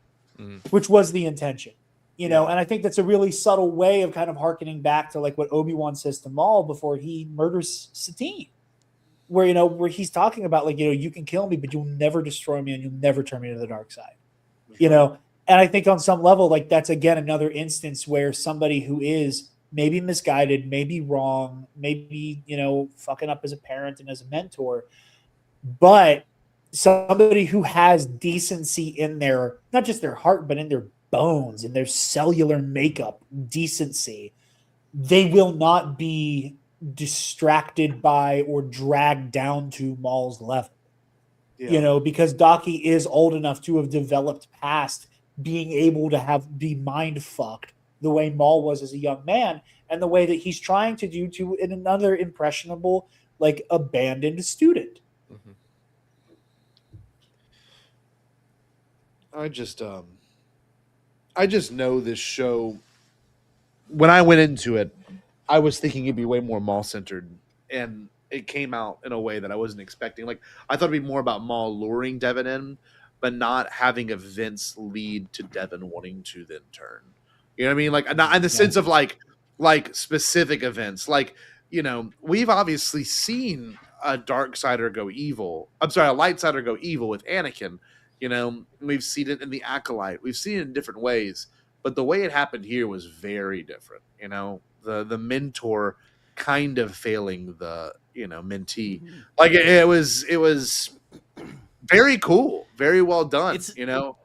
Which was the intention. You know, and I think that's a really subtle way of kind of hearkening back to like what Obi-Wan says to Maul before he murders Satine. Where, you know, where he's talking about like, you know, you can kill me, but you'll never destroy me and you'll never turn me to the dark side. You know, and I think on some level, like that's again another instance where somebody who is maybe misguided, maybe wrong, maybe, you know, fucking up as a parent and as a mentor, but somebody who has decency in their, not just their heart, but in their bones, in their cellular makeup, decency, they will not be distracted by or dragged down to Maul's level. You know, because Docky is old enough to have developed past being able to be mind fucked the way Maul was as a young man, and the way that he's trying to do to another impressionable, like abandoned student. I just know this show. When I went into it, I was thinking it'd be way more Maul centered, and it came out in a way that I wasn't expecting. Like I thought it'd be more about Maul luring Devin in, but not having events lead to Devin wanting to then turn. You know what I mean? Like not in the sense of like specific events. Like, you know, we've obviously seen a dark sider go evil. I'm sorry, a light sider go evil with Anakin. You know, we've seen it in the Acolyte. We've seen it in different ways, but the way it happened here was very different. You know, the mentor kind of failing the, you know, mentee. Like it was very cool, very well done. You know,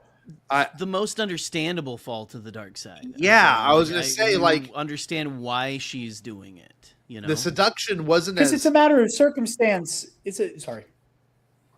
the most understandable fall to the dark side. Yeah, I was gonna say, like, understand why she's doing it. You know, the seduction wasn't because it's a matter of circumstance.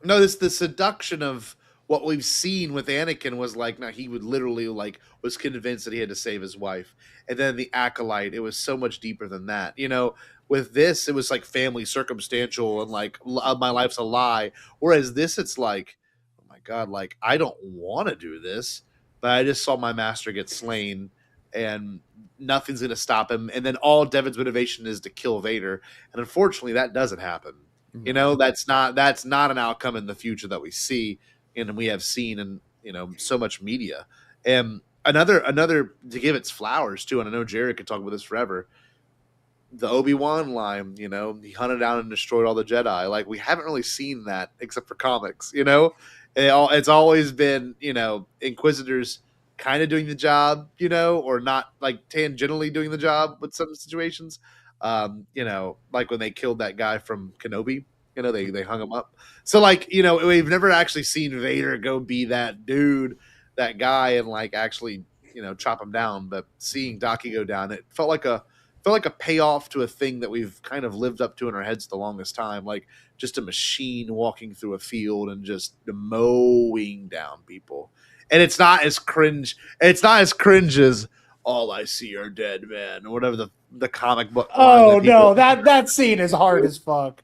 No, the seduction of what we've seen with Anakin was like, now he would literally like was convinced that he had to save his wife, and then the Acolyte, it was so much deeper than that. You know, with this, it was like family circumstantial and like my life's a lie. Whereas this, it's like, oh my god, like I don't want to do this, but I just saw my master get slain, and nothing's gonna stop him. And then all Devin's motivation is to kill Vader, and unfortunately, that doesn't happen. You know, that's not an outcome in the future that we see and we have seen in, you know, so much media. And another to give its flowers too, and I know Jared could talk about this forever, the Obi-Wan line, you know, he hunted down and destroyed all the Jedi. Like, we haven't really seen that except for comics, you know? It's always been, you know, Inquisitors kind of doing the job, you know, or not, like tangentially doing the job with some situations. You know, like when they killed that guy from Kenobi, you know, they hung him up. So, like, you know, we've never actually seen Vader go be that dude, that guy, and like actually, you know, chop him down. But seeing Docky go down, it felt like a felt like a payoff to a thing that we've kind of lived up to in our heads the longest time, like just a machine walking through a field and just mowing down people. And it's not as cringe. It's not as cringe as "All I See Are Dead Men" or whatever the comic book. Oh no, that scene is hard as fuck.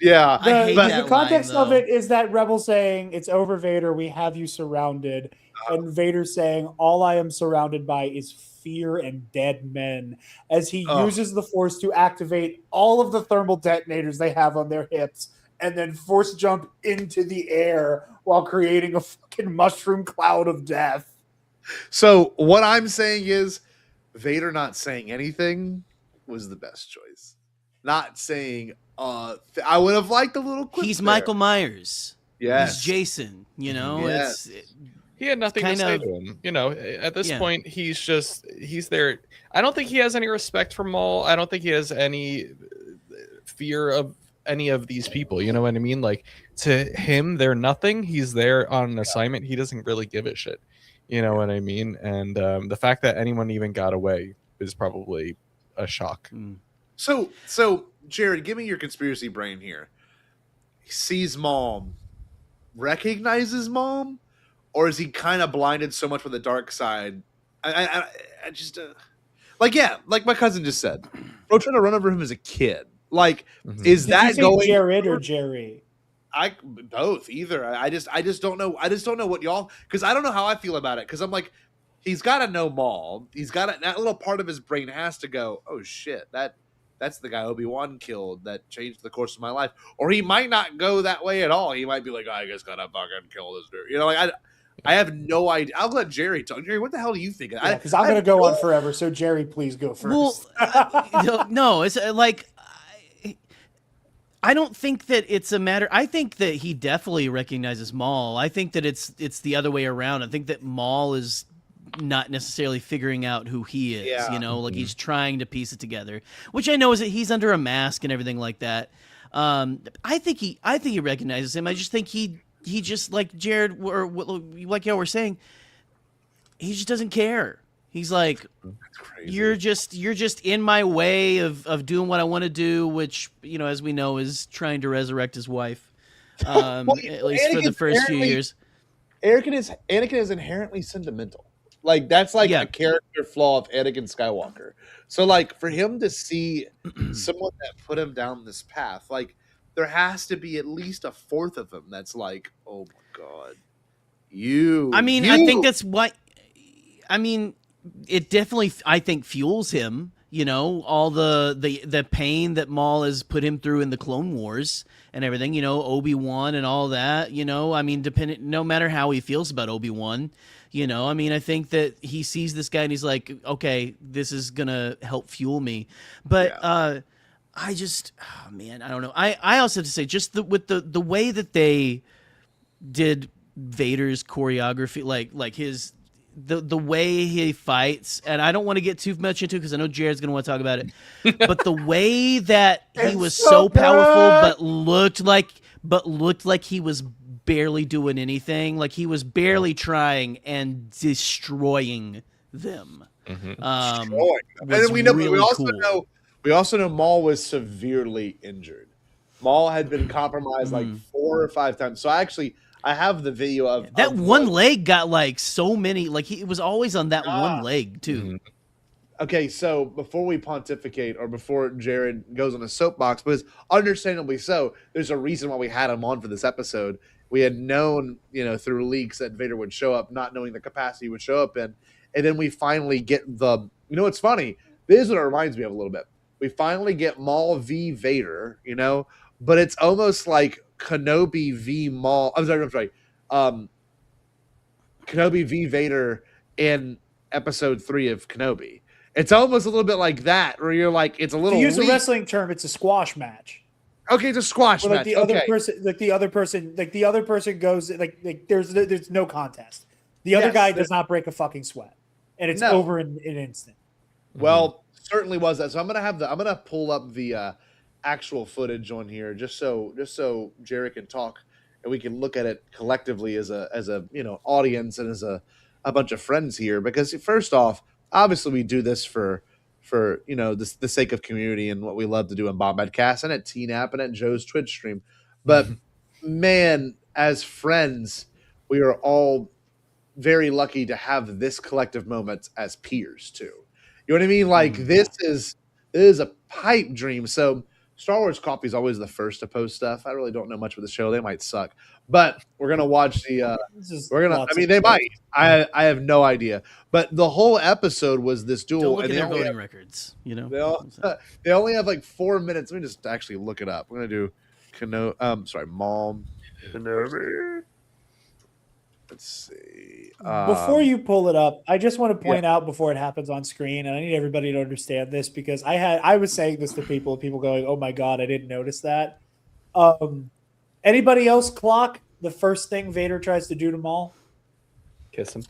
Yeah, the context of it is that Rebel saying, "It's over, Vader. We have you surrounded," and Vader saying, "All I am surrounded by is fear and dead men," as he uses the Force to activate all of the thermal detonators they have on their hips, and then Force jump into the air while creating a fucking mushroom cloud of death. So what I'm saying is, Vader not saying anything was the best choice. Not saying. I would have liked a little clip. He's there. Michael Myers. Yes. He's Jason. You know, he had nothing to say to him. You know, at this point, he's there. I don't think he has any respect for Maul. I don't think he has any fear of any of these people. You know what I mean? Like, to him, they're nothing. He's there on an assignment. He doesn't really give a shit. You know what I mean? And the fact that anyone even got away is probably a shock. So Jared, give me your conspiracy brain here. He sees Mom, recognizes Mom, or is he kind of blinded so much with the dark side? I just like my cousin just said, bro, trying to run over him as a kid. Like, is Did that you say going Jared or Jerry? Both either. I just don't know. I just don't know what y'all, because I don't know how I feel about it. Because I'm like, he's got to know Maul. He's got that little part of his brain has to go, oh shit, that's the guy Obi-Wan killed that changed the course of my life. Or he might not go that way at all. He might be like, I just gotta fucking kill this dude. You know, like I have no idea. I'll let Jerry talk. Jerry, what the hell do you think? Because I'm gonna go on forever. So Jerry, please go first. Well, no, it's like I don't think that it's a matter. I think that he definitely recognizes Maul. I think that it's the other way around. I think that Maul is not necessarily figuring out who he is, you know, like he's trying to piece it together, which I know is that he's under a mask and everything like that. I think he recognizes him. I just think he just, like Jared or like y'all were saying, he just doesn't care. He's like, you're just in my way of doing what I want to do, which, you know, as we know, is trying to resurrect his wife, at least for the first few years. Anakin is inherently sentimental. Like, that's like a character flaw of Anakin Skywalker. So, like, for him to see someone that put him down this path, like, there has to be at least a fourth of him that's like, oh my god, I think that's what. I mean, it definitely, I think, fuels him. You know, all the pain that Maul has put him through in the Clone Wars and everything. You know, Obi-Wan and all that. You know, I mean, no matter how he feels about Obi-Wan. You know, I mean, I think that he sees this guy and he's like, okay, this is going to help fuel me. But I just, oh man, I don't know. I also have to say, just with the way that they did Vader's choreography, like his, the way he fights, and I don't want to get too much into it because I know Jared's going to want to talk about it, but the way that he was so powerful, but looked like he was barely doing anything, like he was barely trying and destroying them. And then we also know Maul was severely injured. Maul had been compromised like 4 or 5 times. So I have the video of that one leg got like so many, like it was always on that one leg too. Okay, so before we pontificate or before Jared goes on a soapbox, because understandably so, there's a reason why we had him on for this episode. We had known, you know, through leaks that Vader would show up, not knowing the capacity he would show up in. And then we finally get you know, what's funny? This is what it reminds me of a little bit. We finally get Maul v. Vader, you know, but it's almost like Kenobi v. Maul. I'm sorry. Kenobi v. Vader in episode 3 of Kenobi. It's almost a little bit like that, where you're like, it's a little. To use a wrestling term, it's a squash match. Okay, it's a squash match. The other person goes like there's no contest. The other guy does not break a fucking sweat, and it's over in an instant. Well, certainly was that. So I'm gonna pull up the actual footage on here just so Jerry can talk and we can look at it collectively as a you know, audience and as a bunch of friends here. Because first off, obviously we do this for for the sake of community and what we love to do in Bombadcast and at TNAP and at Joe's Twitch stream. But man, as friends, we are all very lucky to have this collective moment as peers too. You know what I mean? Like this is a pipe dream. So Star Wars Coffee is always the first to post stuff. I really don't know much with the show. They might suck, but we're gonna watch the. They might. I have no idea. But the whole episode was this duel. Don't look and at they their only voting have- records. You know, They only have like 4 minutes. Let me just actually look it up. We're gonna do Maul. Kenobi. Let's see. Before you pull it up, I just want to point out before it happens on screen, and I need everybody to understand this because I was saying this to people going, "Oh my god, I didn't notice that." Anybody else clock the first thing Vader tries to do to Maul? Kiss him.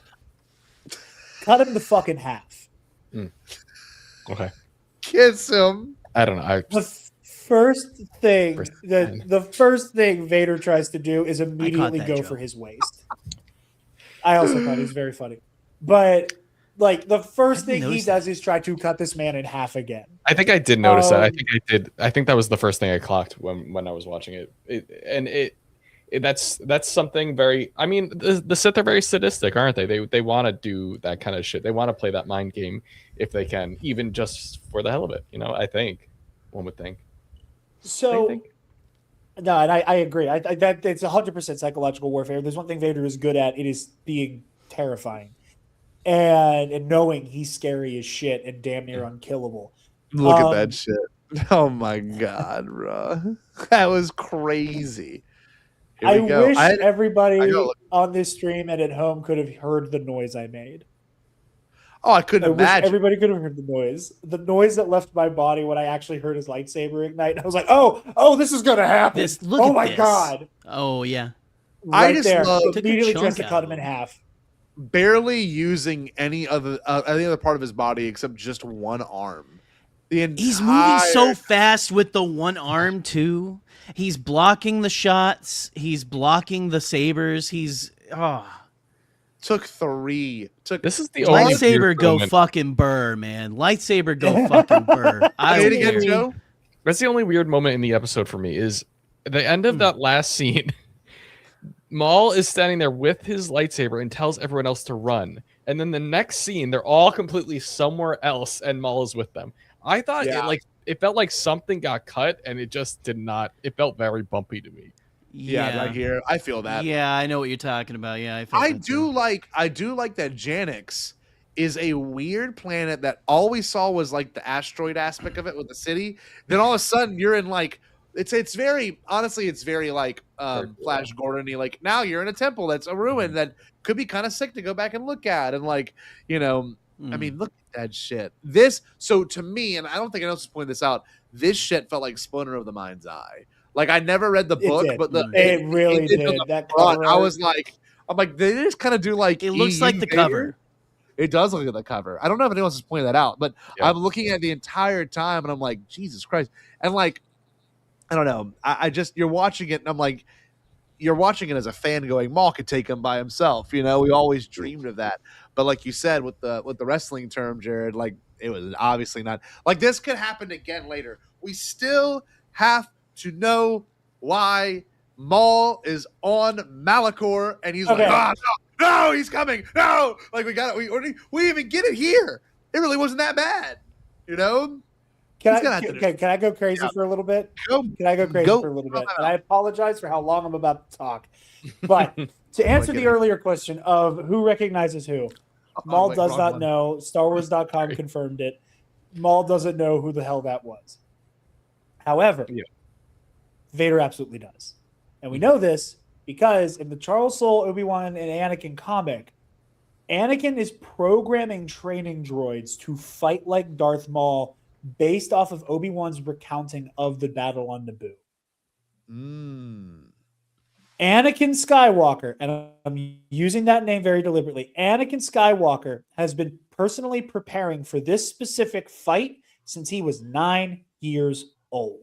Cut him the fucking half. Okay. Kiss him. I don't know. The first thing the first thing Vader tries to do is immediately go joke. for his waist. I also thought he was very funny. But like the first thing he does is try to cut this man in half again. I think I did notice that. I think I did. I think that was the first thing I clocked when I was watching it. That's something very. I mean, the Sith are very sadistic, aren't they? They want to do that kind of shit. They want to play that mind game if they can, even just for the hell of it. I think one would think. So, no, and I agree. That it's 100% psychological warfare. There's one thing Vader is good at. It is being terrifying, and knowing he's scary as shit and damn near unkillable. Look at that shit. Oh my god, bro, that was crazy. I wish everybody on this stream and at home could have heard the noise I made. Oh, I couldn't imagine. Everybody could have heard the noise. The noise that left my body when I actually heard his lightsaber ignite. I was like, oh, this is going to happen. Oh, my God. Oh, yeah. Right I just there. love Immediately tries to cut him in half. Barely using any other part of his body except just one arm. He's moving so fast with the one arm, too. He's blocking the shots. He's blocking the sabers. Took 3. This is the lightsaber go fucking burr, man. Lightsaber go fucking burr. Joe? That's the only weird moment in the episode for me is the end of that last scene. Maul is standing there with his lightsaber and tells everyone else to run. And then the next scene, they're all completely somewhere else and Maul is with them. I thought it felt like something got cut and it just did not. It felt very bumpy to me. Yeah, right here. I feel that. Yeah, I know what you're talking about. Yeah, I do like that Janix is a weird planet that all we saw was like the asteroid aspect of it with the city. Then all of a sudden you're in like it's very like Flash Gordon-y. Like now you're in a temple that's a ruin that could be kind of sick to go back and look at. And like, I mean, look at that shit. So to me, and I don't think anyone else is pointing this out, this shit felt like Splinter of the Mind's Eye. Like I never read the book, but it really did. That cover I was like, they just kind of do like it looks like the cover. It does look like the cover. I don't know if anyone else has pointed that out, but I'm looking at the entire time and I'm like, Jesus Christ. And like, I don't know. I just you're watching it and I'm like, you're watching it as a fan going, Maul could take him by himself. We always dreamed of that. But like you said with the wrestling term, Jared, like it was obviously not like this could happen again later. We still have to know why Maul is on Malachor and he's like, no, he's coming. No, like we got it. We even get it here. It really wasn't that bad, Can I go crazy for a little bit? Can I go crazy for a little bit? And I apologize for how long I'm about to talk. But to answer the earlier question of who recognizes who, Maul does not know. StarWars.com confirmed it. Maul doesn't know who the hell that was. However, Vader absolutely does. And we know this because in the Charles Soule, Obi-Wan, and Anakin comic, Anakin is programming training droids to fight like Darth Maul based off of Obi-Wan's recounting of the battle on Naboo. Anakin Skywalker, and I'm using that name very deliberately, Anakin Skywalker has been personally preparing for this specific fight since he was 9 years old.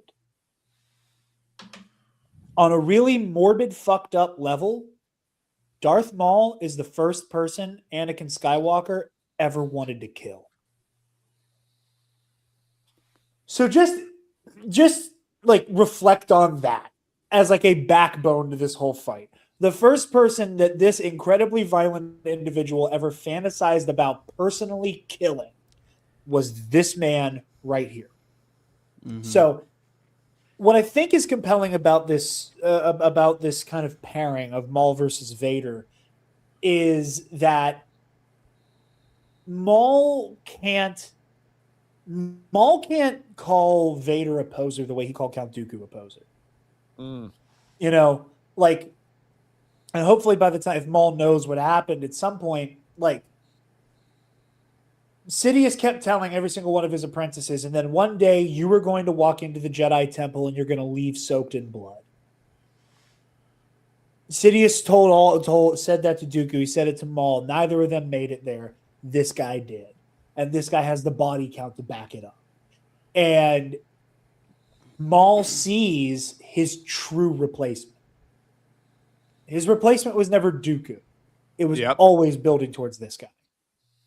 On a really morbid, fucked up level, Darth Maul is the first person Anakin Skywalker ever wanted to kill. So just like reflect on that as like a backbone to this whole fight. The first person that this incredibly violent individual ever fantasized about personally killing was this man right here. So what I think is compelling about this kind of pairing of Maul versus Vader is that Maul can't call Vader a poser the way he called Count Dooku a poser. You know, like, and hopefully by the time, if Maul knows what happened at some point, like, Sidious kept telling every single one of his apprentices, and then one day you were going to walk into the Jedi Temple and you're going to leave soaked in blood. Sidious said that to Dooku. He said it to Maul. Neither of them made it there. This guy did. And this guy has the body count to back it up. And Maul sees his true replacement. His replacement was never Dooku. It was always building towards this guy.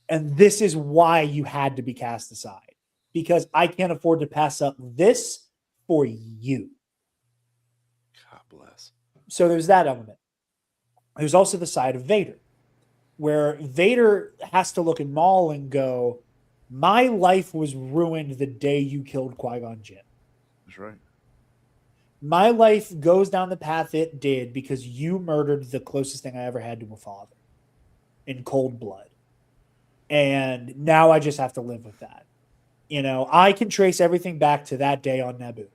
And this is why you had to be cast aside. Because I can't afford to pass up this for you. God bless. So there's that element. There's also the side of Vader, where Vader has to look at Maul and go, my life was ruined the day you killed Qui-Gon Jinn. That's right. My life goes down the path it did because you murdered the closest thing I ever had to a father in cold blood. And now I just have to live with that. You know, I can trace everything back to that day on Naboo.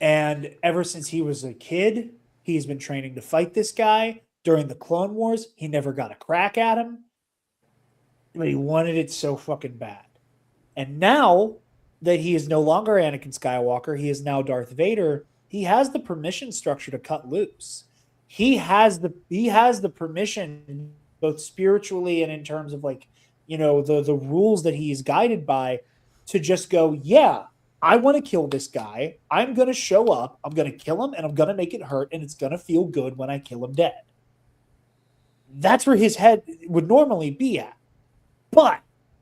And ever since he was a kid, he's been training to fight this guy. During the Clone Wars, he never got a crack at him. But he wanted it so fucking bad. And now that he is no longer Anakin Skywalker, he is now Darth Vader, he has the permission structure to cut loose. He has the permission, both spiritually and in terms of like, you know, the rules that he's guided by, to just go, yeah, I want to kill this guy. I'm going to show up. I'm going to kill him and I'm going to make it hurt. And it's going to feel good when I kill him dead. That's where his head would normally be at. But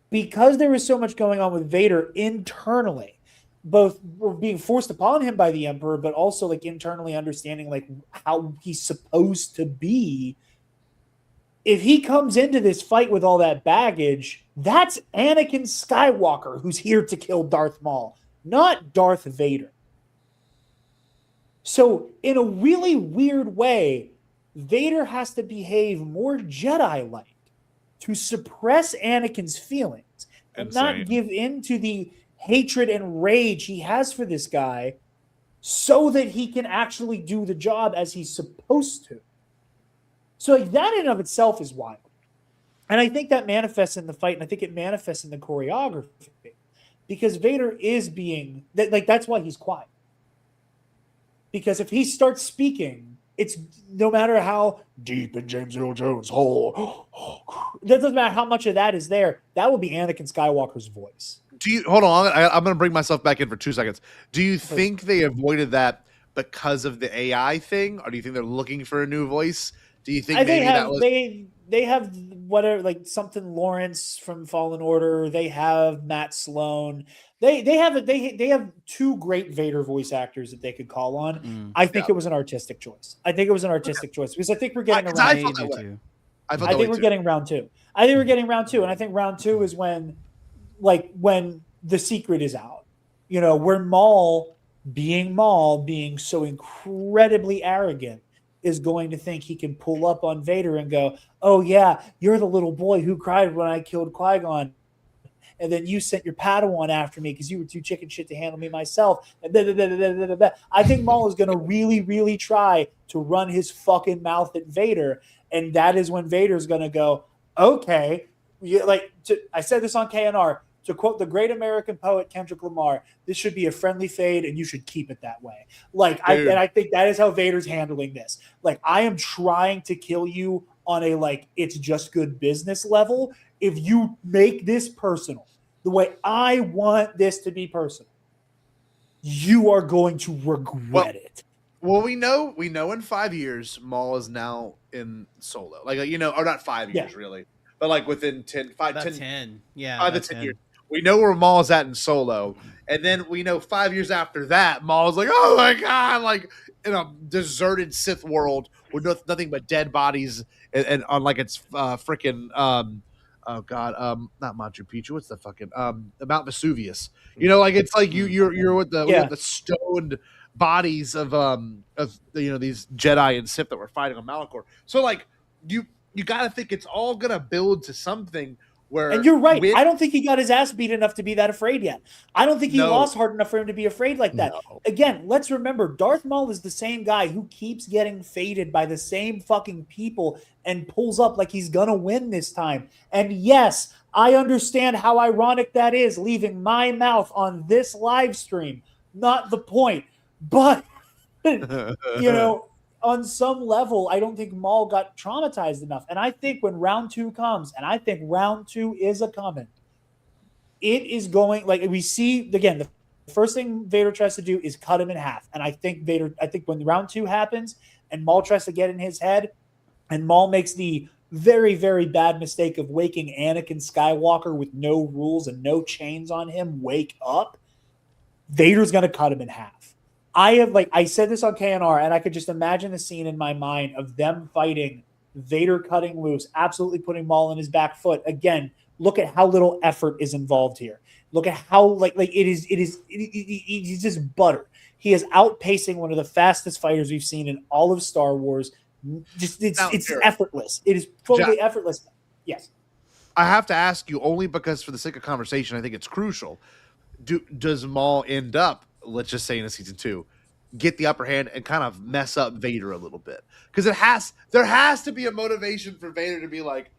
because there is so much going on with Vader internally, both being forced upon him by the Emperor, but also like internally understanding like how he's supposed to be, if he comes into this fight with all that baggage, that's Anakin Skywalker who's here to kill Darth Maul, not Darth Vader. So in a really weird way, Vader has to behave more Jedi-like to suppress Anakin's feelings and not give in to the hatred and rage he has for this guy so that he can actually do the job as he's supposed to. So like, that in and of itself is wild. And I think that manifests in the fight, and I think it manifests in the choreography. Because Vader is being, like, that's why he's quiet. Because if he starts speaking, it's no matter how deep in James Earl Jones' hole, that doesn't matter how much of that is there, that will be Anakin Skywalker's voice. Hold on, I'm going to bring myself back in for 2 seconds. Do you think they avoided that because of the AI thing, or do you think they're looking for a new voice? Do you think they have whatever, like something Lawrence from Fallen Order? They have Matt Sloan. They have two great Vader voice actors that they could call on. I think it was an artistic choice. I think it was an artistic choice because I think we're getting around. I think we're getting round two. I think we're getting round two, and I think round two is when the secret is out. You know, where Maul, being so incredibly arrogant, is going to think he can pull up on Vader and go, oh yeah, you're the little boy who cried when I killed Qui-Gon. And then you sent your Padawan after me because you were too chicken shit to handle me myself. I think Maul is going to really, really try to run his fucking mouth at Vader. And that is when Vader's going to go, okay. I said this on KNR. To quote the great American poet Kendrick Lamar, this should be a friendly fade and you should keep it that way. I think that is how Vader's handling this. Like, I am trying to kill you on a, it's just good business level. If you make this personal, the way I want this to be personal, you are going to regret it. Well, we know in 5 years, Maul is now in Solo. Or not 5 years really, but like within 10 years. 5 to 10 years. We know where Maul's at in Solo, and then we know 5 years after that, Maul's like, oh my god, like in a deserted Sith world with nothing but dead bodies, and on like it's freaking oh god, not Machu Picchu, what's the fucking Mount Vesuvius? You know, like it's like you're with the stoned bodies of these Jedi and Sith that were fighting on Malachor. So like you got to think it's all gonna build to something. And you're right. I don't think he got his ass beat enough to be that afraid yet. I don't think he lost hard enough for him to be afraid like that. No. Again, let's remember, Darth Maul is the same guy who keeps getting faded by the same fucking people and pulls up like he's gonna win this time. And yes, I understand how ironic that is, leaving my mouth on this live stream. Not the point. But, on some level, I don't think Maul got traumatized enough. And I think when round 2 comes, and I think round 2 is coming, it is going, like we see, again, the first thing Vader tries to do is cut him in half. And I think when round 2 happens and Maul tries to get in his head, and Maul makes the very, very bad mistake of waking Anakin Skywalker with no rules and no chains on him, wake up, Vader's going to cut him in half. I said this on KNR, and I could just imagine the scene in my mind of them fighting, Vader cutting loose, absolutely putting Maul on his back foot. Again, look at how little effort is involved here. Look at how he's just butter. He is outpacing one of the fastest fighters we've seen in all of Star Wars. It's effortless. It is totally effortless. Yes. I have to ask you only because for the sake of conversation, I think it's crucial. Does Maul end up, let's just say in a season 2, get the upper hand and kind of mess up Vader a little bit? Because there has to be a motivation for Vader to be like,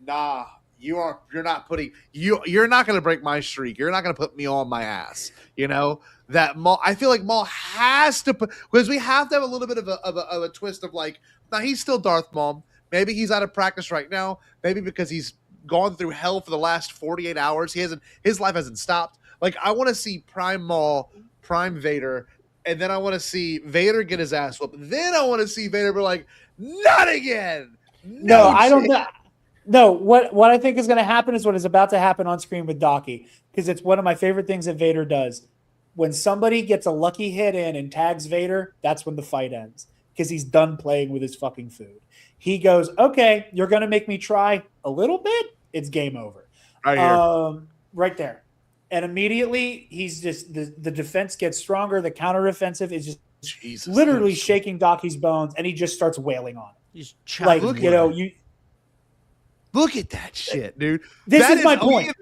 nah, you're not going to break my streak. You're not going to put me on my ass. That Maul, I feel like Maul has to put, because we have to have a little bit of a twist of like, now he's still Darth Maul. Maybe he's out of practice right now. Maybe because he's gone through hell for the last 48 hours. His life hasn't stopped. Like, I want to see Prime Maul, Prime Vader, and then I want to see Vader get his ass whooped. Then I want to see Vader be like, not again. No, I don't know. No, what I think is going to happen is what is about to happen on screen with Docky, because it's one of my favorite things that Vader does. When somebody gets a lucky hit in and tags Vader, that's when the fight ends, because he's done playing with his fucking food. He goes, okay, you're going to make me try a little bit? It's game over. Right there. And immediately, he's just the defense gets stronger. The counteroffensive is just literally shaking Docky's bones, and he just starts wailing on him. He's like, look at that shit, dude. This is my point.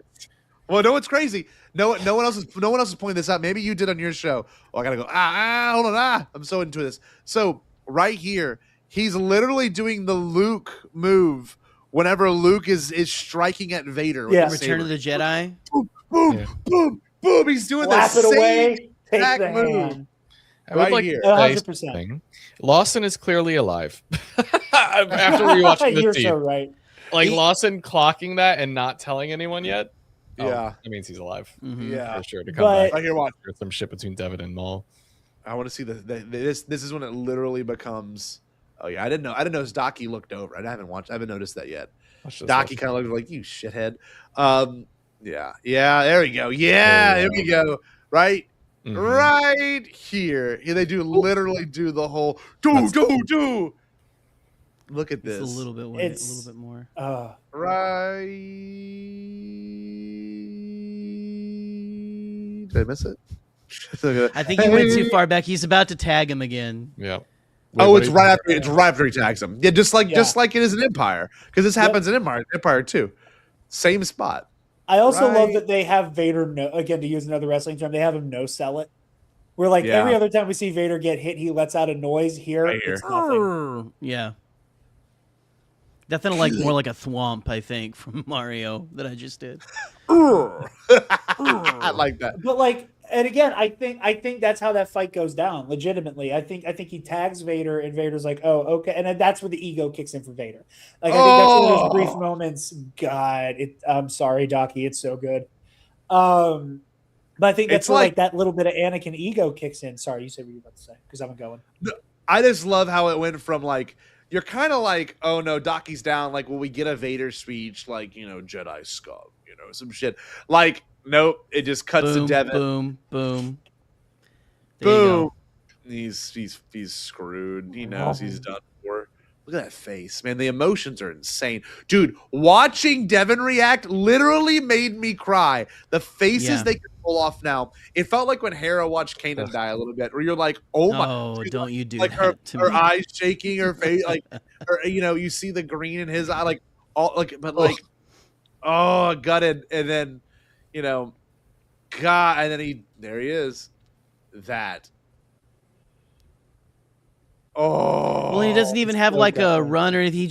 Well, no, it's crazy. No one else is pointing this out. Maybe you did on your show. Oh, I gotta go. Hold on. I'm so into this. So right here, he's literally doing the Luke move whenever Luke is striking at Vader. Yeah, Return of the Jedi. Boom. He's doing the same exact move. I would like here. 100%. Lawson is clearly alive. After rewatching the You're scene. so right. Like Lawson clocking that and not telling anyone yet. Yeah, that means he's alive. Mm-hmm. Yeah, for sure. To come back. Right here, watch some shit between Devin and Maul. I want to see this. This is when it literally becomes. Oh yeah, I didn't know Docky looked over. I haven't noticed that yet. Docky kind of looked like, you shithead. Yeah. There we go. Yeah, there we go. Right. Mm-hmm. Right here. They literally do the whole do. Look at this. It's a little bit a little bit more. Right. Did I miss it? I think he went too far back. He's about to tag him again. Yeah. It's right after he tags him. Yeah, just like it is in Empire, because this happens in Empire too. Same spot. I also love that they have Vader, again, to use another wrestling term, they have him no-sell it. Where, like, every other time we see Vader get hit, he lets out a noise. Here, it's nothing. Yeah. Definitely more like a thwomp, I think, from Mario that I just did. I like that. But, like, and again, I think that's how that fight goes down, legitimately. I think he tags Vader, and Vader's like, oh, okay. And then that's where the ego kicks in for Vader. Like, I think that's one of those brief moments. God, I'm sorry, Docky, it's so good. But I think that's where, like, that little bit of Anakin ego kicks in. Sorry, you said what you were about to say, because I'm going. I just love how it went from, like, you're kind of like, oh, no, Docky's down. Like, will we get a Vader speech, like, Jedi scum, some shit. Like, Nope. It just cuts boom, to Devin. boom, boom. There you Boom. go. He's screwed. He knows he's done for. Look at that face, man. The emotions are insane. Dude, watching Devin react literally made me cry. The faces they can pull off now. It felt like when Hera watched Kanan die a little bit, where you're like, oh my. Oh, don't you do like that to her me. eyes shaking, her face, like, or, you see the green in his eye, like, all, like, but like, oh, gutted. And then, God, and then there he is. That. Oh, Well, he doesn't even have like a gutted. run or anything.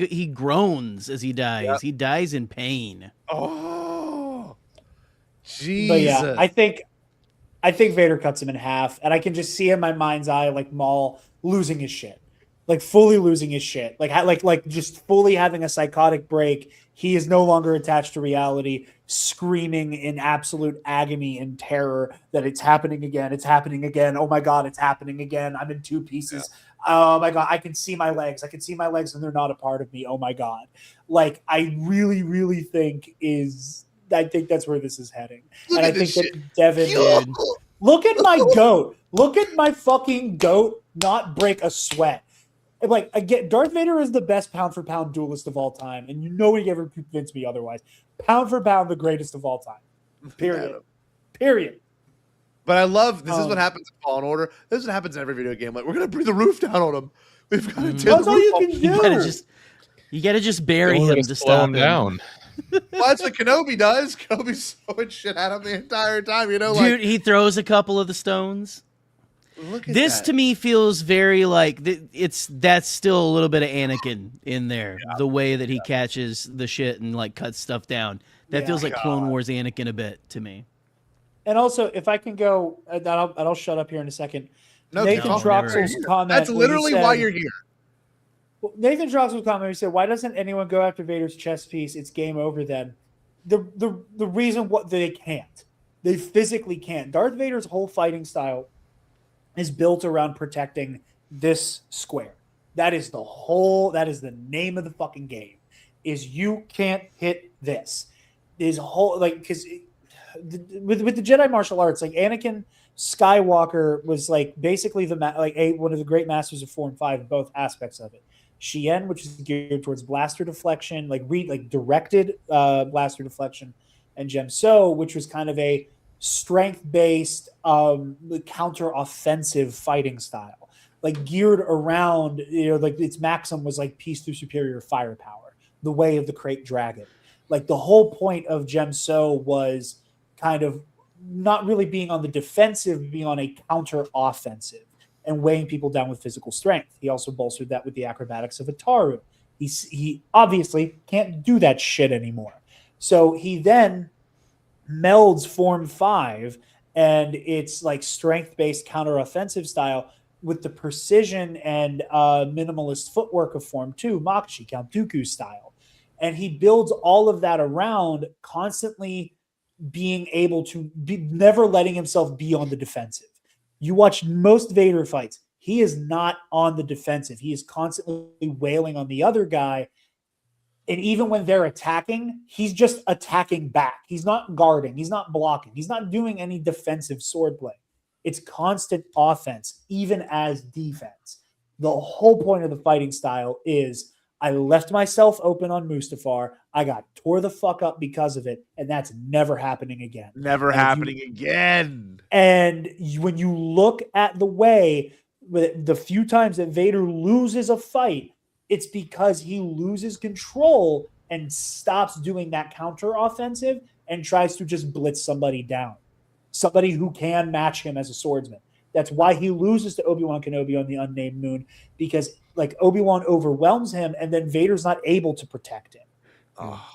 He groans as he dies. Yep. He dies in pain. Oh, Jesus. But yeah, I think Vader cuts him in half, and I can just see in my mind's eye like Maul losing his shit, like fully losing his shit, like just fully having a psychotic break. He is no longer attached to reality, screaming in absolute agony and terror that it's happening again. It's happening again. Oh my God, it's happening again. I'm in two pieces. Yeah. Oh my God, I can see my legs. I can see my legs and they're not a part of me. Oh my God. Like, I really, really think that's where this is heading. Look and I think that Devin, look at my goat. Look at my fucking goat not break a sweat. Like, again, Darth Vader is the best pound for pound duelist of all time, and nobody ever convinced me otherwise. Pound for pound, the greatest of all time. Period. But I love this is what happens in Fallen Order. This is what happens in every video game. Like, we're gonna bring the roof down on him. We've got to That's all you can do. You gotta just bury him to stop him down. Well, that's what Kenobi does. Kenobi's throwing shit at him the entire time. Dude, he throws a couple of the stones. Look at this that. to me feels very like that's still a little bit of Anakin in there. Yeah. The way that he catches the shit and like cuts stuff down. That feels like Clone Wars Anakin a bit to me. And also, if I can go, and I'll shut up here in a second. No, Nathan Troxel's comment. That's literally why you're here. Nathan Troxel's comment. He said, "Why doesn't anyone go after Vader's chest piece? It's game over then." The reason they can't, they physically can't. Darth Vader's whole fighting style is built around protecting this square. That is the name of the fucking game. Is you can't hit this. His whole because with the Jedi martial arts, like Anakin Skywalker was like basically one of the great masters of 4 and 5 in both aspects of it. Shien, which is geared towards blaster deflection, directed blaster deflection, and Jem So, which was kind of a strength-based counter-offensive fighting style, like geared around like its maxim was like peace through superior firepower, the way of the Krayt Dragon. Like the whole point of Jem So was kind of not really being on the defensive, being on a counter-offensive and weighing people down with physical strength. He also bolstered that with the acrobatics of Ataru. He obviously can't do that shit anymore. So he then melds Form 5 and its like strength-based counter-offensive style with the precision and minimalist footwork of Form 2, Makashi, Count Dooku style. And he builds all of that around constantly being able to never letting himself be on the defensive. You watch most Vader fights, he is not on the defensive. He is constantly wailing on the other guy. And even when they're attacking, he's just attacking back. He's not guarding. He's not blocking. He's not doing any defensive swordplay. It's constant offense, even as defense. The whole point of the fighting style is I left myself open on Mustafar. I got tore the fuck up because of it, and that's never happening again. Never happening again. And when you look at the way, the few times that Vader loses a fight, it's because he loses control and stops doing that counter-offensive and tries to just blitz somebody down. Somebody who can match him as a swordsman. That's why he loses to Obi-Wan Kenobi on the Unnamed Moon, because like Obi-Wan overwhelms him and then Vader's not able to protect him. Oh.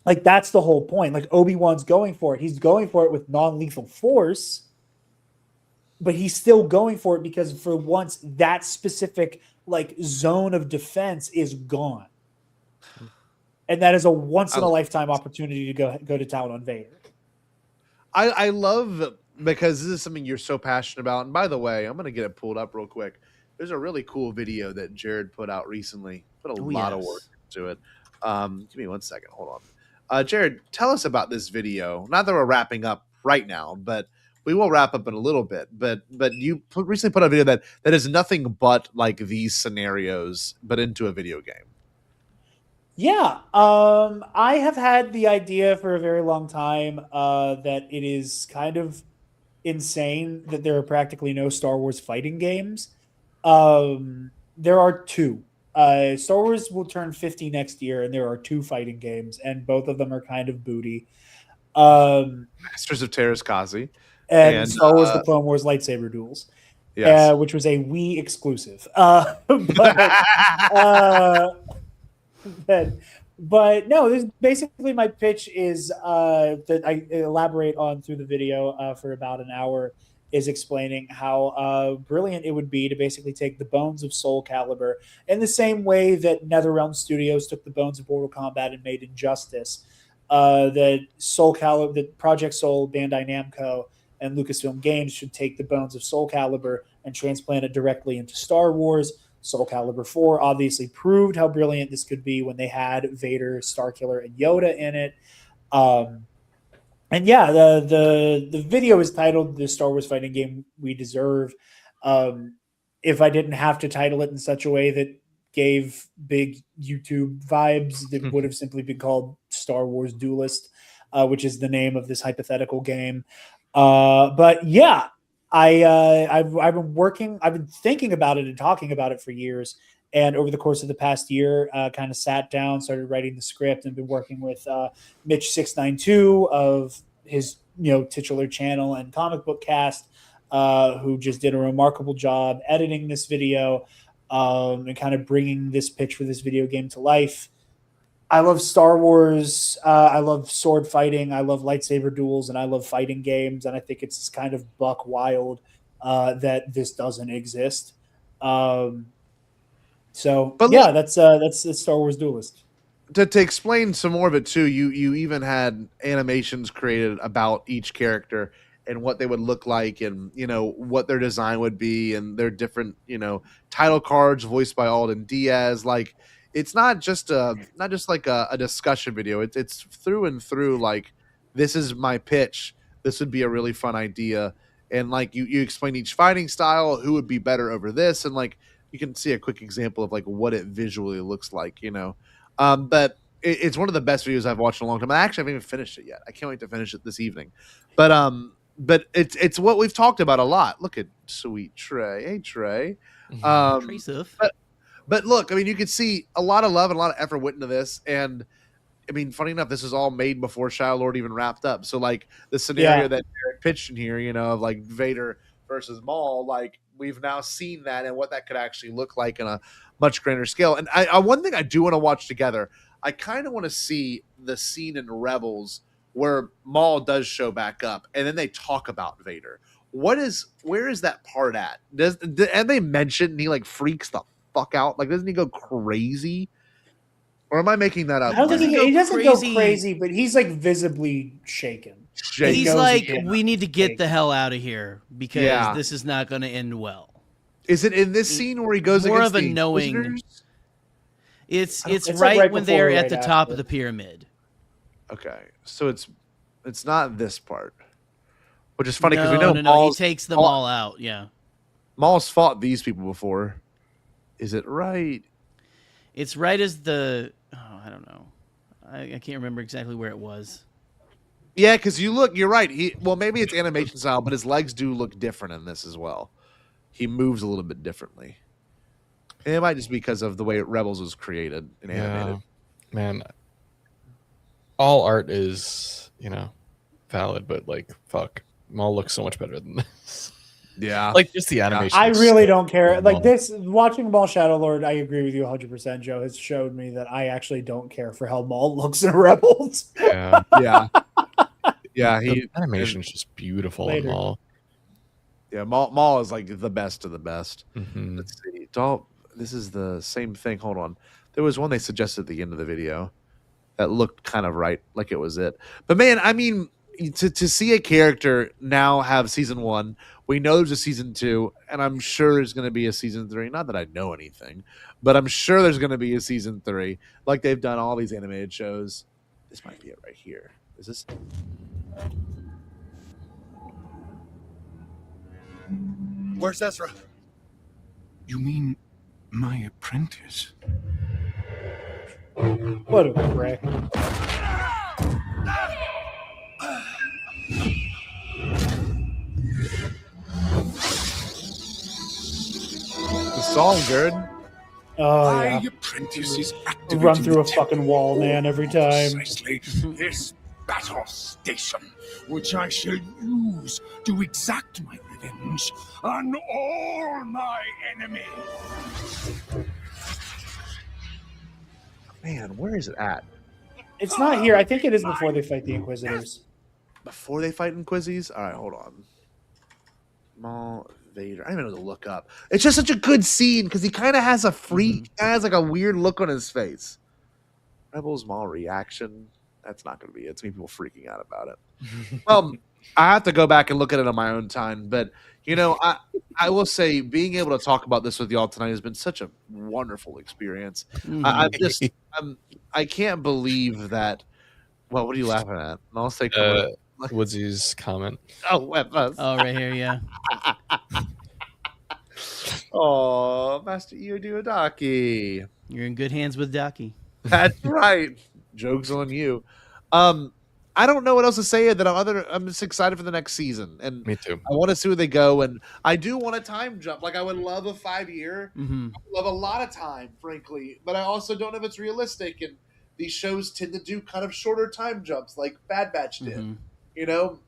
Like that's the whole point. Like Obi-Wan's going for it. He's going for it with non-lethal force, but he's still going for it because for once that specific like zone of defense is gone. And that is a once in a lifetime opportunity to go to town on Vader. I love, because this is something you're so passionate about. And by the way, I'm going to get it pulled up real quick. There's a really cool video that Jarod put out recently. Put a lot of work into it. Give me 1 second. Hold Jared, tell us about this video. Not that we're wrapping up right now, but we will wrap up in a little bit. But you recently put a video that is nothing but like these scenarios, but into a video game. Yeah, I have had the idea for a very long time that it is kind of insane that there are practically no Star Wars fighting games. There are two. Star Wars will turn 50 next year, and there are two fighting games, and both of them are kind of booty. Masters of Terraskazi and Star Wars: The Clone Wars lightsaber duels, yes. Which was a Wii exclusive. But no, this basically my pitch is that I elaborate on through the video for about an hour, is explaining how brilliant it would be to basically take the bones of Soul Calibur in the same way that NetherRealm Studios took the bones of Mortal Kombat and made Injustice. That Soul Calibur, that Project Soul, Bandai Namco, and Lucasfilm Games should take the bones of Soul Calibur and transplant it directly into Star Wars. Soul Calibur 4 obviously proved how brilliant this could be when they had Vader, Starkiller, and Yoda in it. And yeah, the video is titled "The Star Wars Fighting Game We Deserve." If I didn't have to title it in such a way that gave big YouTube vibes, it would have simply been called Star Wars Duelist, which is the name of this hypothetical game. But yeah, I've been thinking about it and talking about it for years. And over the course of the past year, kind of sat down, started writing the script, and been working with Mitch692 of his titular channel and Comic Book Cast, who just did a remarkable job editing this video and kind of bringing this pitch for this video game to life. I love Star Wars. I love sword fighting. I love lightsaber duels, and I love fighting games. And I think it's kind of buck wild that this doesn't exist. That's Star Wars Duelist. To explain some more of it too, you even had animations created about each character and what they would look like, and what their design would be, and their different title cards voiced by Alden Diaz. Like, it's not just like a discussion video. It's through and through like, this is my pitch. This would be a really fun idea, and like you explain each fighting style, who would be better over this, and like you can see a quick example of like what it visually looks like, But it's one of the best videos I've watched in a long time. I actually haven't even finished it yet. I can't wait to finish it this evening. But it's what we've talked about a lot. Look at sweet Trey. Hey Trey. But look, I mean, you can see a lot of love and a lot of effort went into this. And I mean, funny enough, this was all made before Shadow Lord even wrapped up. So like the scenario that Derek pitched in here, of like Vader versus Maul, like we've now seen that and what that could actually look like on a much grander scale. And I one thing I do want to watch together, I kind of want to see the scene in Rebels where Maul does show back up and then they talk about Vader. Where is that part at? And they mention he like freaks the fuck out? Like, doesn't he go crazy? Or am I making that up? I don't think he doesn't go crazy, but he's like visibly shaken. He's like, we need to get the hell out of here because this is not going to end well. Is it in this scene where he goes more against of a the knowing? Inquisitors? It's right when they're at the top of the pyramid. Okay, so it's not this part, which is funny because we know he takes them all out. Yeah, Maul's fought these people before. Is it right? It's right as the I don't know. I can't remember exactly where it was. Yeah, because you're right. Maybe it's animation style, but his legs do look different in this as well. He moves a little bit differently. And it might just be because of the way Rebels was created and animated. Man, all art is, valid, but like, fuck, Maul looks so much better than this. Yeah. Like, just the animation. I really don't care. Like this, watching Maul Shadow Lord, I agree with you 100%, Joe, has showed me that I actually don't care for how Maul looks in Rebels. Yeah. Yeah. Yeah. The animation is just beautiful in Maul. Yeah, Maul is like the best of the best. Mm-hmm. Let's see. This is the same thing. Hold on. There was one they suggested at the end of the video that looked kind of right, like it was it. But man, I mean, to see a character now have season 1, we know there's a season 2, and I'm sure there's going to be a season 3. Not that I know anything, but I'm sure there's going to be a season 3, like they've done all these animated shows. This might be it right here. Is this? Where's Ezra? You mean my apprentice? What a prick. The song, Jared. Oh, My yeah. apprentice is Run activating through a the fucking wall, man, every time. precisely this battle station, which I shall use to exact my revenge on all my enemies. Man, where is it at? It's not here. I think it is before they fight the Inquisitors. Before they fight Inquisies? All right, hold on. Maul, Vader. I don't even know to look up. It's just such a good scene because he kind of has a freak, has like a weird look on his face. Rebels Maul reaction. That's not going to be it. It's me people freaking out about it. I have to go back and look at it on my own time. But, you know, I will say being able to talk about this with y'all tonight has been such a wonderful experience. I can't believe that. Well, what are you laughing at? I'll say Woodsy's comment. Oh, right here, yeah. Oh, Master Iodaki. You're in good hands with Daki. That's right. Joke's on you. I don't know what else to say that I'm just excited for the next season. And me too. I want to see where they go. And I do want a time jump. Like I would love a 5-year. Mm-hmm. I would love a lot of time, frankly. But I also don't know if it's realistic. And these shows tend to do kind of shorter time jumps like Bad Batch did. Mm-hmm. You know?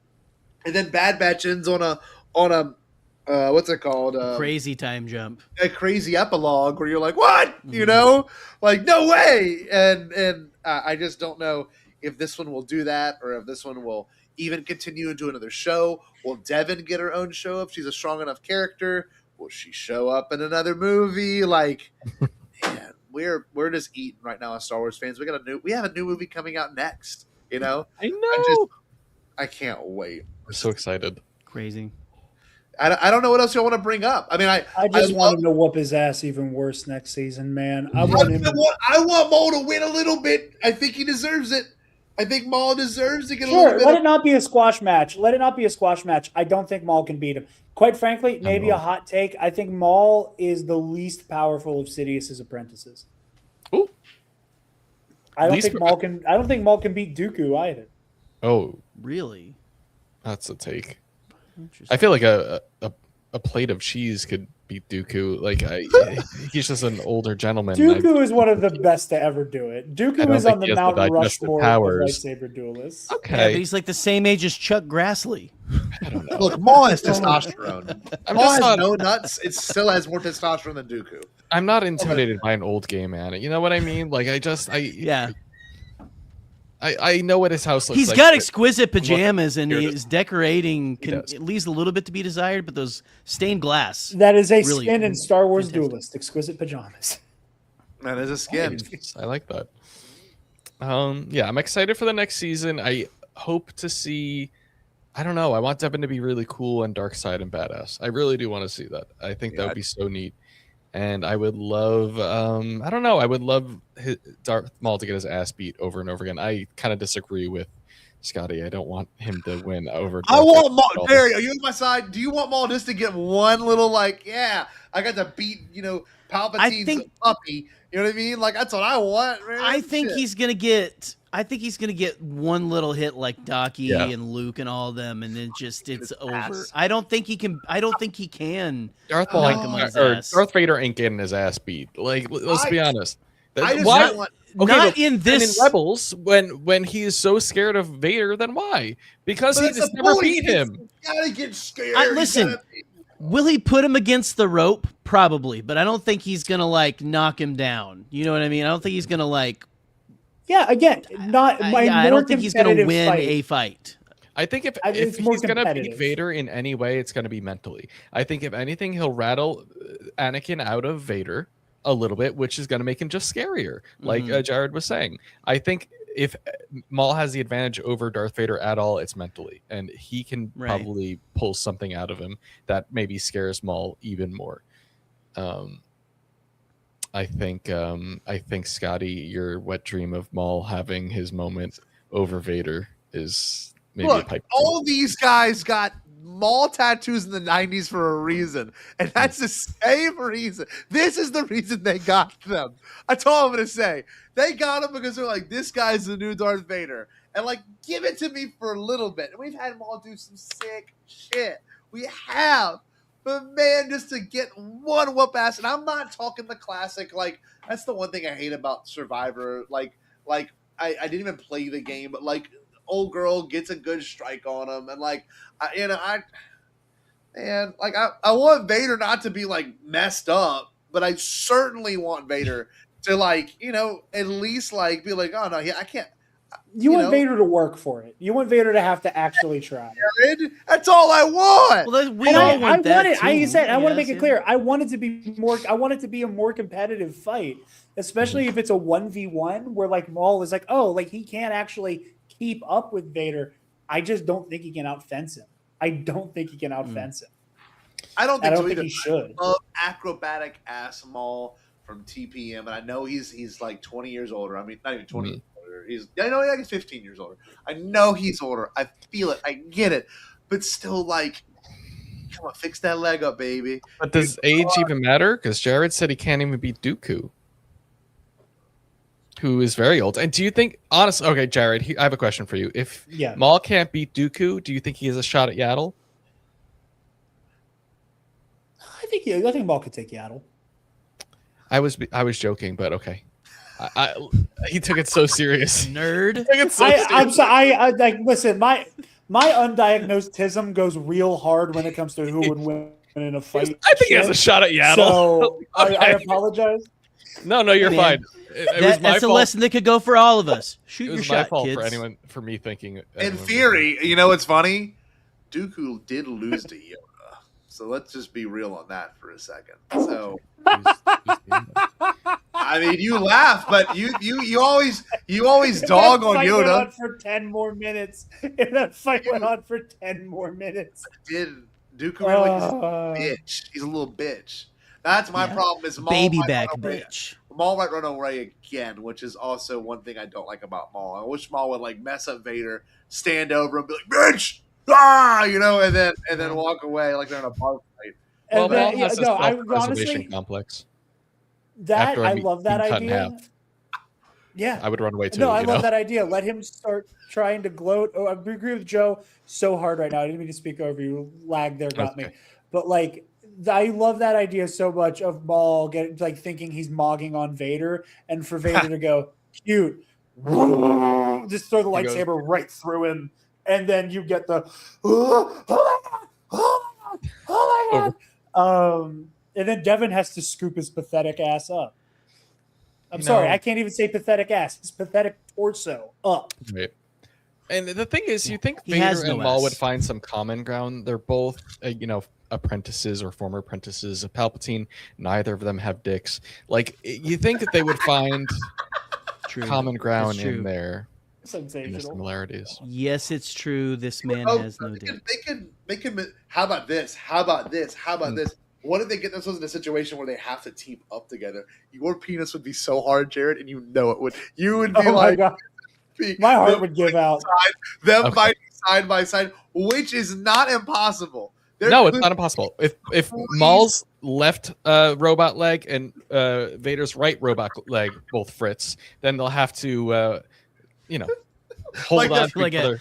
And then Bad Batch ends on a what's it called? Crazy time jump. A crazy epilogue where you're like, what? Mm-hmm. You know? Like, no way. And I just don't know if this one will do that or if this one will even continue into another show. Will Devin get her own show if she's a strong enough character? Will she show up in another movie? Like, man, we're just eating right now as Star Wars fans. We have a new movie coming out next. You know? I know. I can't wait. I'm so excited. Crazy. I don't know what else y'all want to bring up. I mean, I just want him to whoop his ass even worse next season, man. I want Maul to win a little bit. I think he deserves it. I think Maul deserves to get a little bit. Let it not be a squash match. Let it not be a squash match. I don't think Maul can beat him. Quite frankly, maybe a hot take. I think Maul is the least powerful of Sidious's apprentices. Ooh. I don't think Maul can beat Dooku either. Oh, really? That's a take. I feel like a plate of cheese could beat Dooku. Like he's just an older gentleman. Dooku is one of the best to ever do it. Dooku is on the Mount Rushmore of lightsaber dualists. Okay, yeah, but he's like the same age as Chuck Grassley. I don't know. Look, Maul has testosterone. Maul has no nuts. It still has more testosterone than Dooku. I'm not intimidated by an old gay man. You know what I mean? Like I know what his house looks like. He's got exquisite pajamas and his decorating at least a little bit to be desired, but those stained glass. That is a really skin in Star Wars Duelist. Exquisite pajamas. That is a skin. I like that. Yeah, I'm excited for the next season. I hope to see. I don't know. I want Devin to be really cool and dark side and badass. I really do want to see that. I think that would be so neat. And I would love, I don't know, I would love Darth Maul to get his ass beat over and over again. I kind of disagree with Scotty. I don't want him to win over. I want Maul. Barry, are you on my side? Do you want Maul just to get one little I got to beat, Palpatine's puppy. You know what I mean? Like that's what I want, man. I think he's gonna get one little hit like Daki and Luke and all of them, and then it's over. Ass. I don't think he can. Darth Vader ain't getting his ass beat. Like, let's be honest. In Rebels, when he is so scared of Vader, then why? Because he just never beat him. You gotta get scared. Listen. Will he put him against the rope? Probably, but I don't think he's gonna knock him down. You know what I mean? I don't think he's gonna Yeah, again, I don't think he's gonna win a fight. I think if he's gonna beat Vader in any way, it's gonna be mentally. I think if anything, he'll rattle Anakin out of Vader a little bit, which is gonna make him just scarier, like Jarod was saying. I think if Maul has the advantage over Darth Vader at all, it's mentally, and he can probably pull something out of him that maybe scares Maul even more. I think Scotty, your wet dream of Maul having his moment over Vader is maybe a Look, pipe. all these guys got Maul tattoos in the 90s for a reason, and that's the same reason. This is the reason they got them. That's all I'm gonna say. They got them because they're like, this guy's the new Darth Vader, and like, give it to me for a little bit. And we've had Maul do some sick shit. We have, but man, just to get one whoop ass, and I'm not talking the classic. Like, that's the one thing I hate about Survivor. Like I didn't even play the game, but like, old girl gets a good strike on him, and like, I want Vader not to be like messed up, but I certainly want Vader to like, at least like be like, oh no, yeah, I can't. You want Vader to work for it. You want Vader to have to actually try. Jared, that's all I want. Well, we all want that too. I want to make it clear. I want it to be more. I want it to be a more competitive fight, especially if it's a 1v1 where like Maul is like, oh, like he can't actually keep up with Vader. I just don't think he can outfence him. I don't think he can outfence him. I don't think, think he should. I love acrobatic ass Maul from TPM, and I know he's like 20 years older. I mean, not even 20 years older. I know he's 15 years older. I know he's older. I feel it. I get it. But still, like, come on, fix that leg up, baby. But does age even matter? Because Jared said he can't even beat Dooku, who is very old. And do you think, honestly, okay, Jared, I have a question for you. If Maul can't beat Dooku, do you think he has a shot at Yaddle? I think Maul could take Yaddle. I was joking, but okay. He took it so serious. Nerd. I'm sorry. I like listen. My undiagnosed tism goes real hard when it comes to who would win in a fight. I think he has a shot at Yaddle. So I apologize. No, you're fine. It was my that's fault. a lesson that could go for all of us. Shoot your shot, It was my fault kids. for me thinking. In theory, you know what's funny? Dooku did lose to Yoda. So let's just be real on that for a second. So, I mean, you laugh, but you always dog on Yoda. Went on for 10 more minutes. If that fight went on for 10 more minutes, Dooku really is a bitch? He's a little bitch. That's my problem. Is Maul baby might back run away. bitch. Maul might run away again, which is also one thing I don't like about Maul. I wish Maul would like mess up Vader, stand over and be like, "Bitch!" and then walk away like they're in a bar fight. Well, then, Maul has a I self-preservation honestly complex. I love that idea. Yeah, I would run away too. No, I love that idea. Let him start trying to gloat. Oh, I agree with Joe so hard right now. I didn't mean to speak over you. Lag there got me. But like, I love that idea so much of Maul thinking he's mogging on Vader, and for Vader to go cute, just throw the lightsaber right through him, and then you get the oh my god. And then Devin has to scoop his pathetic ass up. I'm sorry, I can't even say pathetic ass. His pathetic torso up. Right. And the thing is, you think Vader and Maul would find some common ground? They're both, apprentices or former apprentices of Palpatine. Neither of them have dicks. Like, you think that they would find common ground in their similarities. Yes, it's true. This man has no dick. They could. How about this? How about this? How about this? What if they get themselves in a situation where they have to team up together? Your penis would be so hard, Jared, and you know it would. You would be my heart would give out. Fighting side by side, which is not impossible. No, it's not impossible. If Maul's left robot leg and Vader's right robot leg both fritz, then they'll have to, hold on to each other.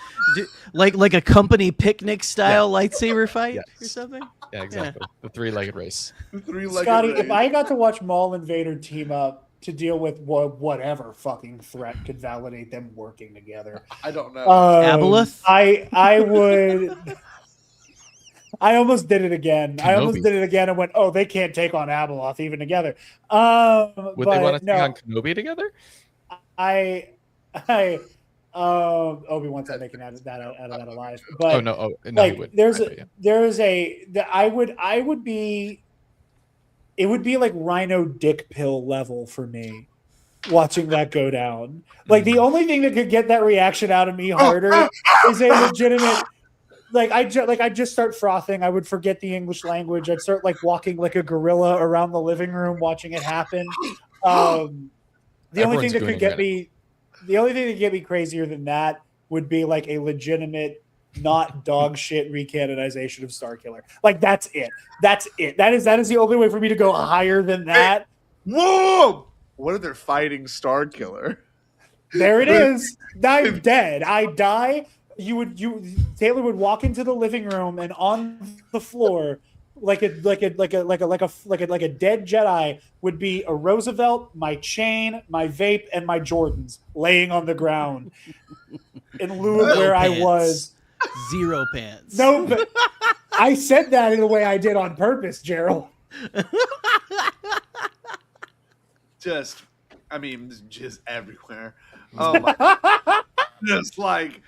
Like a company picnic style lightsaber fight or something. Yeah, exactly. The three-legged race. Scotty, if I got to watch Maul and Vader team up to deal with whatever fucking threat could validate them working together, I don't know. Aboleth? I would. I almost did it again. Kenobi. I almost did it again and went, "Oh, they can't take on Abeloth even together." Would they want to take on Kenobi together? Obi-Wan's not making out of that alive. But no, like, it would be like Rhino dick pill level for me watching that go down. Like, the only thing that could get that reaction out of me harder is a legitimate. I just start frothing. I would forget the English language. I'd start like walking like a gorilla around the living room watching it happen. The only thing that could get me. The only thing that get me crazier than that would be like a legitimate, not dog shit recanonization of Starkiller. Like that's it. That's it. That is the only way for me to go higher than that. Whoa! What if they're fighting Starkiller? There it is. I'm dead. I die. Taylor would walk into the living room, and on the floor, like a dead Jedi, would be a Roosevelt, my chain, my vape, and my Jordans laying on the ground in lieu of where I was. Zero pants. No, but I said that in the way I did on purpose, Gerald. Just everywhere. Oh my! Just like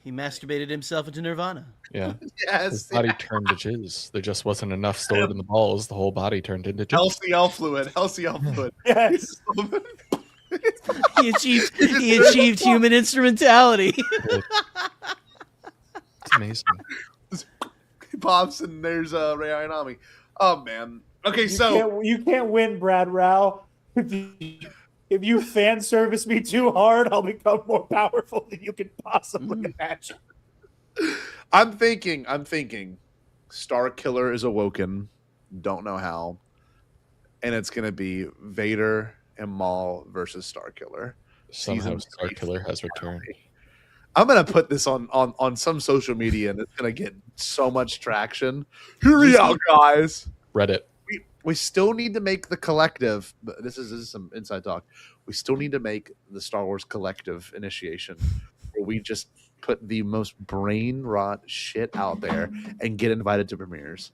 he masturbated himself into nirvana. Yeah. Yes. His body turned to jizz. There just wasn't enough stored in the balls. The whole body turned into jizz. LCL fluid. Yes. He achieved human instrumentality. It's amazing. He pops and there's Ray Ayanami. Oh man. Okay, you can't win, Brad Rao. If you fan service me too hard, I'll become more powerful than you can possibly imagine. I'm thinking Starkiller is awoken, don't know how, and it's gonna be Vader and Maul versus Starkiller. Somehow Starkiller has returned. I'm gonna put this on some social media, and it's gonna get so much traction. Here we are, guys. Reddit. We still need to make the collective. But this is some inside talk. We still need to make the Star Wars collective initiation, where we just put the most brain rot shit out there and get invited to premieres.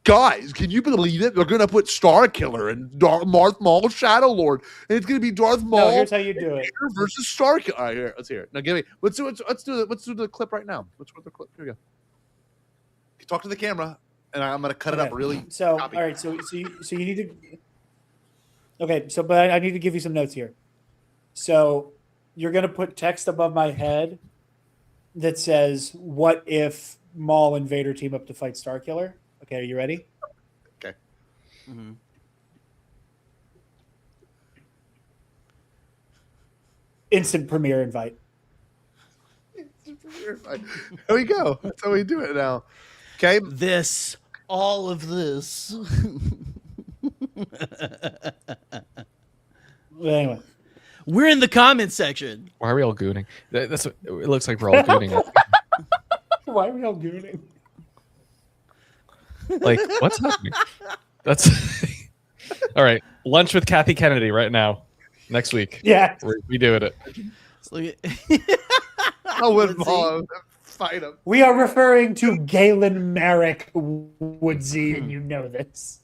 Guys, can you believe it? They're gonna put Starkiller and Darth Maul, Shadow Lord, and it's gonna be Darth Maul. No, here's how you do it versus Starkiller. All right, here, let's hear it. Now, give me. Let's do the clip right now. Let's do the clip. Here we go. Talk to the camera, and I'm gonna cut it up really. So, all right. So you need to. Okay. So, but I need to give you some notes here. So, you're gonna put text above my head that says, "What if Maul and Vader team up to fight Starkiller?" Okay, are you ready? Okay. Mm-hmm. Instant premiere invite. Here we go. That's how we do it now. Okay. All of this. Anyway. We're in the comment section. Why are we all gooning? That's what, it looks like we're all gooning. Why are we all gooning? Like, what's happening? That's all right. Lunch with Kathy Kennedy right now. Next week. Yeah. We doing it. I would fight him. We are referring to Galen Merrick Woodsy, and you know this.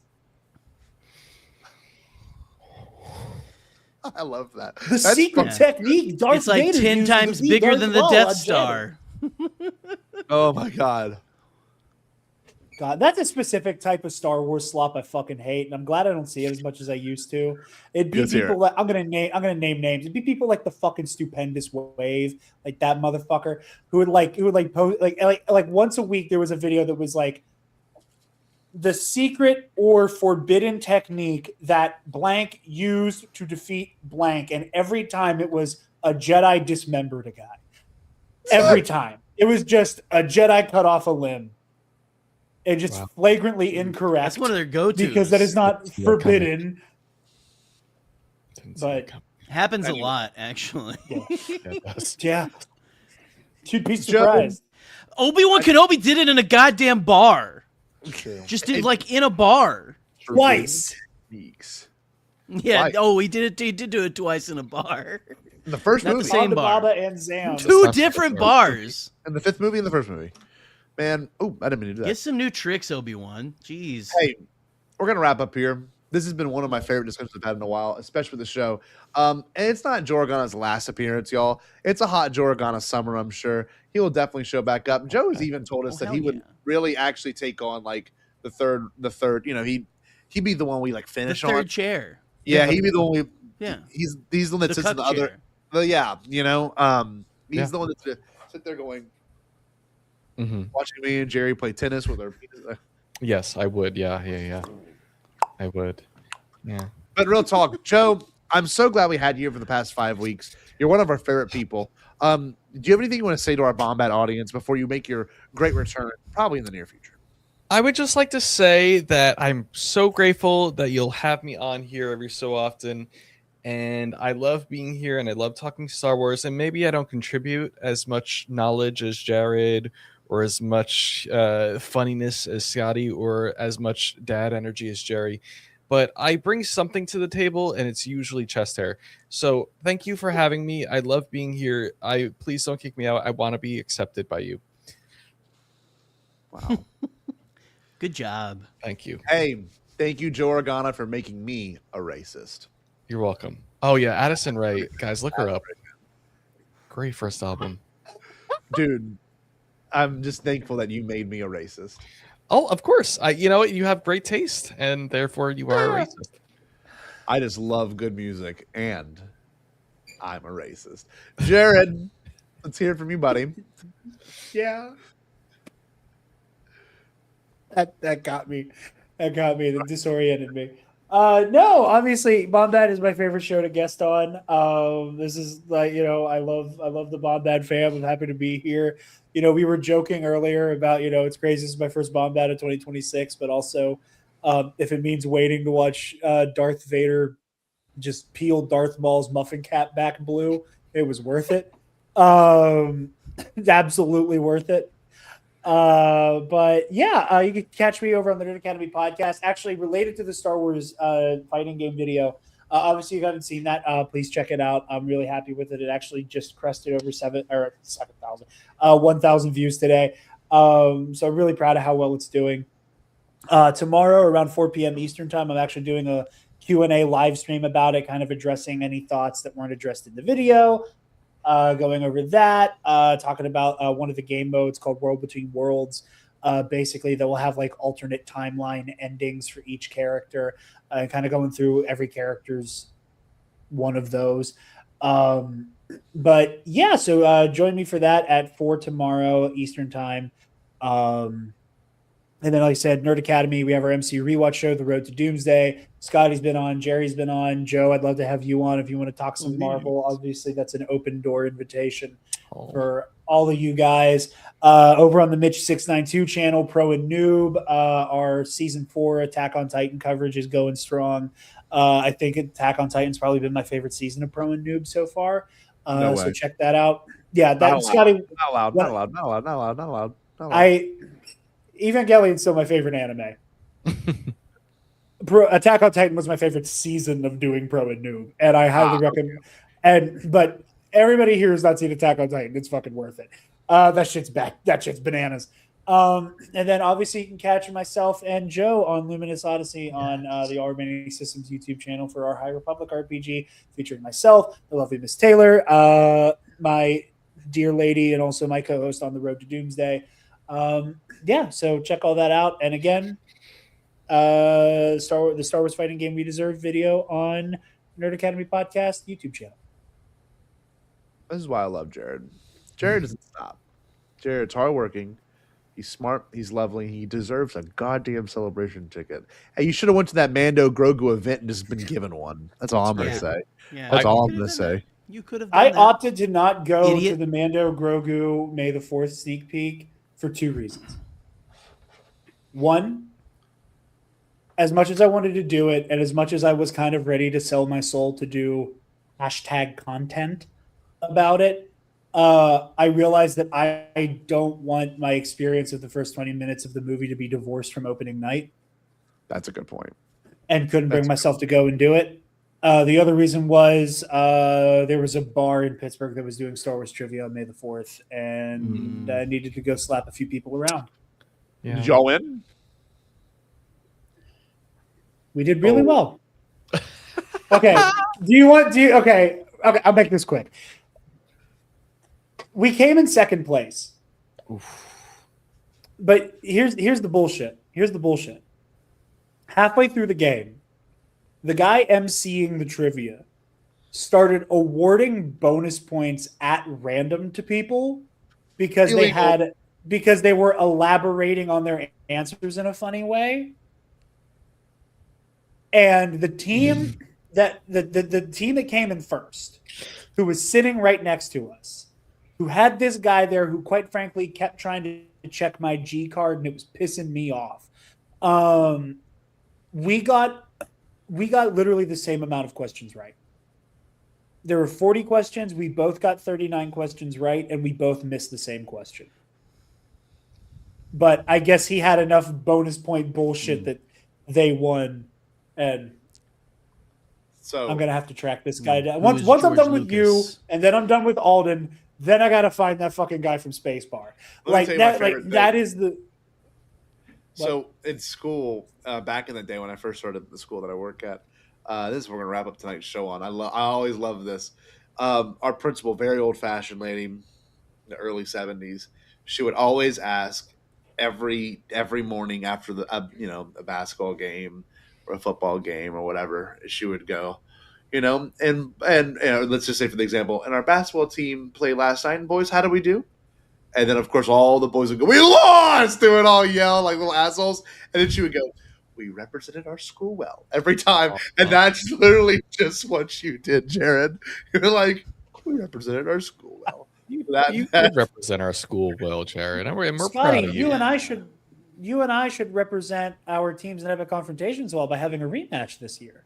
I love that. The secret technique, Darth it's like Vader 10 times bigger Darth than the Maul Death on Star. Oh my god. God, that's a specific type of Star Wars slop I fucking hate, and I'm glad I don't see it as much as I used to. It'd be people like I'm gonna name names. It'd be people like the fucking Stupendous Wave, like that motherfucker, who would post like once a week there was a video that was like the secret or forbidden technique that blank used to defeat blank, and every time it was a Jedi dismembered a guy. Every time. It was just a Jedi cut off a limb. And just flagrantly incorrect. That's one of their go-tos. Because that is not forbidden. But happens a lot, actually. Yeah. You'd be surprised. Obi-Wan Kenobi did it in a goddamn bar. Just did like in a bar. Twice. Yeah. Oh, he did do it twice in a bar. In the first Not movie. the same bar. Baba and Zam. Two different bars. In the fifth movie and the first movie. Man, I didn't mean to do that. Get some new tricks, Obi-Wan. Jeez. Hey, we're gonna wrap up here. This has been one of my favorite discussions I've had in a while, especially the show. And it's not Joragana's last appearance, y'all. It's a hot Joragana summer, I'm sure. He will definitely show back up. Joe has even told us that he would really actually take on like the third. You know, he'd be the one we like finish the on. third chair. Yeah, he'd be the one we. Yeah, he's the one that sits in the chair. other. Yeah, you know, he's the one that's sit there going. Watching me and Jerry play tennis with our. Yes, I would. Yeah. I would. Yeah. But real talk, Joe, I'm so glad we had you for the past 5 weeks. You're one of our favorite people. Do you have anything you want to say to our Bombad audience before you make your great return, probably in the near future? I would just like to say that I'm so grateful that you'll have me on here every so often. And I love being here and I love talking Star Wars. And maybe I don't contribute as much knowledge as Jared or as much funniness as Scotty or as much dad energy as Jerry. But I bring something to the table and it's usually chest hair. So thank you for having me. I love being here. Please don't kick me out. I want to be accepted by you. Wow. Good job. Thank you. Hey, thank you, Joe Organa, for making me a racist. You're welcome. Oh yeah, Addison Rae. Guys, look her up. Great first album. Dude, I'm just thankful that you made me a racist. Oh, of course. You know what? You have great taste, and therefore you are a racist. I just love good music, and I'm a racist. Jared, let's hear it from you, buddy. Yeah. That got me. That got me. That disoriented me. No, obviously, Bombad is my favorite show to guest on. This is like, I love the Bombad fam. I'm happy to be here. We were joking earlier about, it's crazy. This is my first Bombad of 2026, but also if it means waiting to watch Darth Vader just peel Darth Maul's muffin cap back blue, it was worth it. Absolutely worth it. But yeah, you can catch me over on the Nerd Academy podcast, actually related to the Star Wars fighting game video. Obviously, if you haven't seen that, please check it out. I'm really happy with it. It actually just crested over 1,000 views today. So I'm really proud of how well it's doing. Tomorrow around 4 p.m. Eastern time, I'm actually doing a Q&A live stream about it, kind of addressing any thoughts that weren't addressed in the video. Going over that, talking about one of the game modes called World Between Worlds. Basically, that will have like alternate timeline endings for each character, kind of going through every character's one of those. But yeah, so join me for that at 4 tomorrow Eastern time. And then, like I said, Nerd Academy, we have our MC Rewatch show, The Road to Doomsday. Scotty's been on. Jerry's been on. Joe, I'd love to have you on if you want to talk some Marvel. Obviously, that's an open door invitation for all of you guys. Over on the Mitch692 channel, Pro and Noob, our Season 4 Attack on Titan coverage is going strong. I think Attack on Titan's probably been my favorite season of Pro and Noob so far. So check that out. Yeah, that Scotty. Not allowed. Evangelion's still my favorite anime. Attack on Titan was my favorite season of doing Pro and Noob, and I highly recommend. But everybody here has not seen Attack on Titan. It's fucking worth it. That shit's back. That shit's bananas. And then obviously you can catch myself and Joe on Luminous Odyssey on the All Remaining Systems YouTube channel for our High Republic RPG, featuring myself, the lovely Miss Taylor, my dear lady, and also my co-host on The Road to Doomsday. Yeah, so check all that out. And again, the Star Wars Fighting Game We Deserve video on Nerd Academy Podcast YouTube channel. This is why I love Jared. Jared doesn't stop. Jared's hardworking. He's smart. He's lovely. He deserves a goddamn celebration ticket. Hey, you should have went to that Mando Grogu event and just been given one. That's all I'm going to say. Yeah. That's all I'm going to say. You could have. I opted to not go to the Mando Grogu May the 4th sneak peek for 2 reasons. One, as much as I wanted to do it, and as much as I was kind of ready to sell my soul to do #content about it, I realized that I don't want my experience of the first 20 minutes of the movie to be divorced from opening night. That's a good point. And couldn't bring myself to go and do it. The other reason was there was a bar in Pittsburgh that was doing Star Wars trivia on May the 4th, and I needed to go slap a few people around. Yeah. Did y'all win? We did really well. Okay. Okay, I'll make this quick. We came in second place. Oof. But here's the bullshit. Here's the bullshit. Halfway through the game, the guy emceeing the trivia started awarding bonus points at random to people because they were elaborating on their answers in a funny way. And the team that the team that came in first, who was sitting right next to us, who had this guy there who, quite frankly, kept trying to check my G card, and it was pissing me off. We got literally the same amount of questions right. There were 40 questions. We both got 39 questions right, and we both missed the same question. But I guess he had enough bonus point bullshit that they won, and so I'm gonna have to track this guy down. Once I'm done with you, and then I'm done with Alden, then I gotta find that fucking guy from Spacebar. Like that is the. So in school, back in the day when I first started the school that I work at, this is what we're gonna wrap up tonight's show on. I always love this. Our principal, very old fashioned lady, in the early 70s, she would always ask every morning after the a basketball game or a football game or whatever, she would go, and let's just say for the example, and our basketball team played last night, and boys, how did we do? And then of course all the boys would go, we lost! They would all yell like little assholes, and then she would go, we represented our school well every time. And that's literally just what you did, Jared. You're like, we represented our school well. You did represent our school well, Jared. And we're Scotty, proud of you. you and I should represent our teams in epic confrontations well by having a rematch this year.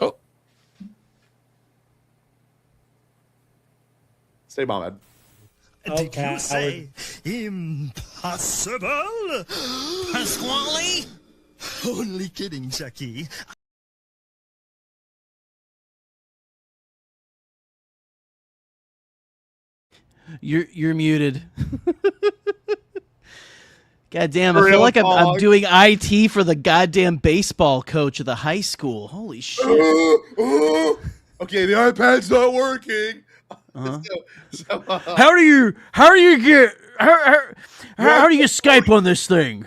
Oh. Stay bombed. Did you say impossible? Pasquale? Only kidding, Chucky. You're muted. God damn, I feel like I'm doing IT for the goddamn baseball coach of the high school. Holy shit. Okay, the iPad's not working. How do you get Skype on this thing?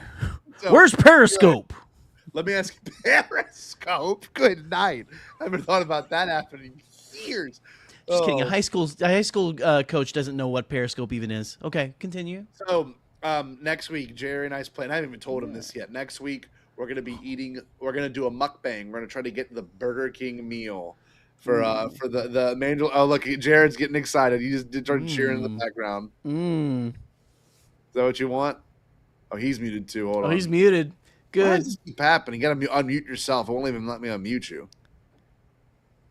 Where's Periscope? Let me ask you, Periscope? Good night. I haven't thought about that happening in years. Just kidding. A high school coach doesn't know what Periscope even is. Okay, continue. So next week, Jerry and I's plan. I haven't even told him this yet. Next week, we're gonna be eating. We're gonna do a mukbang. We're gonna try to get the Burger King meal for the manual. Oh, look, Jared's getting excited. He just did start cheering in the background. Is that what you want? Oh, he's muted too. Hold on. Oh, he's muted. Good. Why does this keep happening? You gotta unmute yourself. It won't even let me unmute you.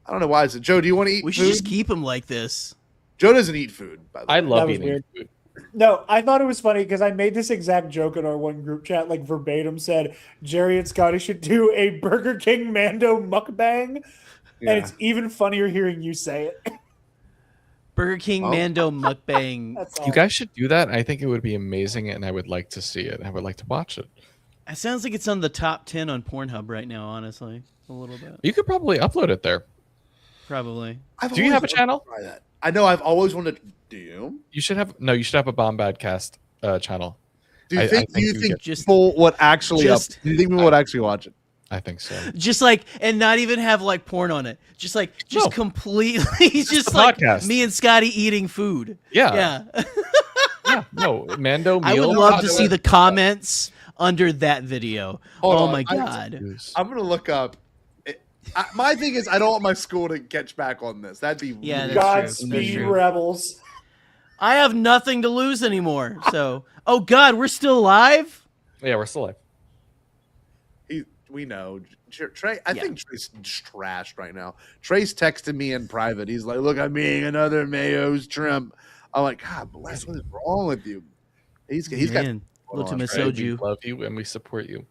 I don't know why. Joe, do you want to eat We food? should just keep him like this. Joe doesn't eat food, by the way. I love eating food. No, I thought it was funny because I made this exact joke in our one group chat, like verbatim said, Jerry and Scotty should do a Burger King Mando mukbang. Yeah. And it's even funnier hearing you say it. Burger King Mando mukbang. You guys should do that. I think it would be amazing, and I would like to see it. I would like to watch it. It sounds like it's on the top 10 on Pornhub right now, honestly. A little bit. You could probably upload it there. Probably. Do you have a channel? Try that. I know. I've always wanted to. Do you? You should have a Bombadcast channel. Do you think just people would actually do you think people would actually watch it? I think so. Just like, and not even have like porn on it. Just completely, just like podcast. me and Scotty eating food. Yeah. Yeah. No, Mando meal. I would love to see the comments under that video. My God. I'm going to look up. My thing is, I don't want my school to catch back on this. That'd be weird. Godspeed, rebels. I have nothing to lose anymore. So, oh God, we're still alive? Yeah, we're still alive. We know. Trey, I think Trey's trashed right now. Trey's texting me in private. He's like, look, I'm being another Mayo's Trump. I'm like, God bless, what is wrong with you? He's got a little too We love you and we support you.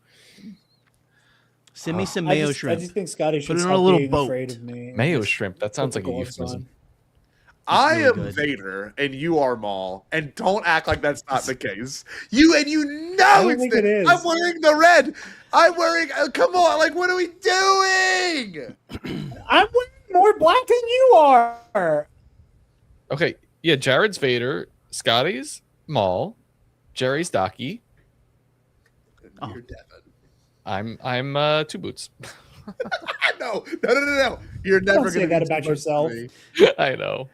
Send me some mayo shrimp. I just think Scotty should Put it on stop a little being boat. afraid of me. Mayo shrimp. That sounds like a gloves euphemism. on. I really am good. Vader and you are Maul, and don't act like that's not the case. You I don't it's think the, it is. I'm wearing the red. I'm wearing. Come on, like what are we doing? I'm wearing more black than you are. Okay, yeah, Jared's Vader, Scotty's Maul, Jerry's Docky. You're Devin. I'm Two Boots. No. You're never Don't say gonna that be about too yourself. me. I know.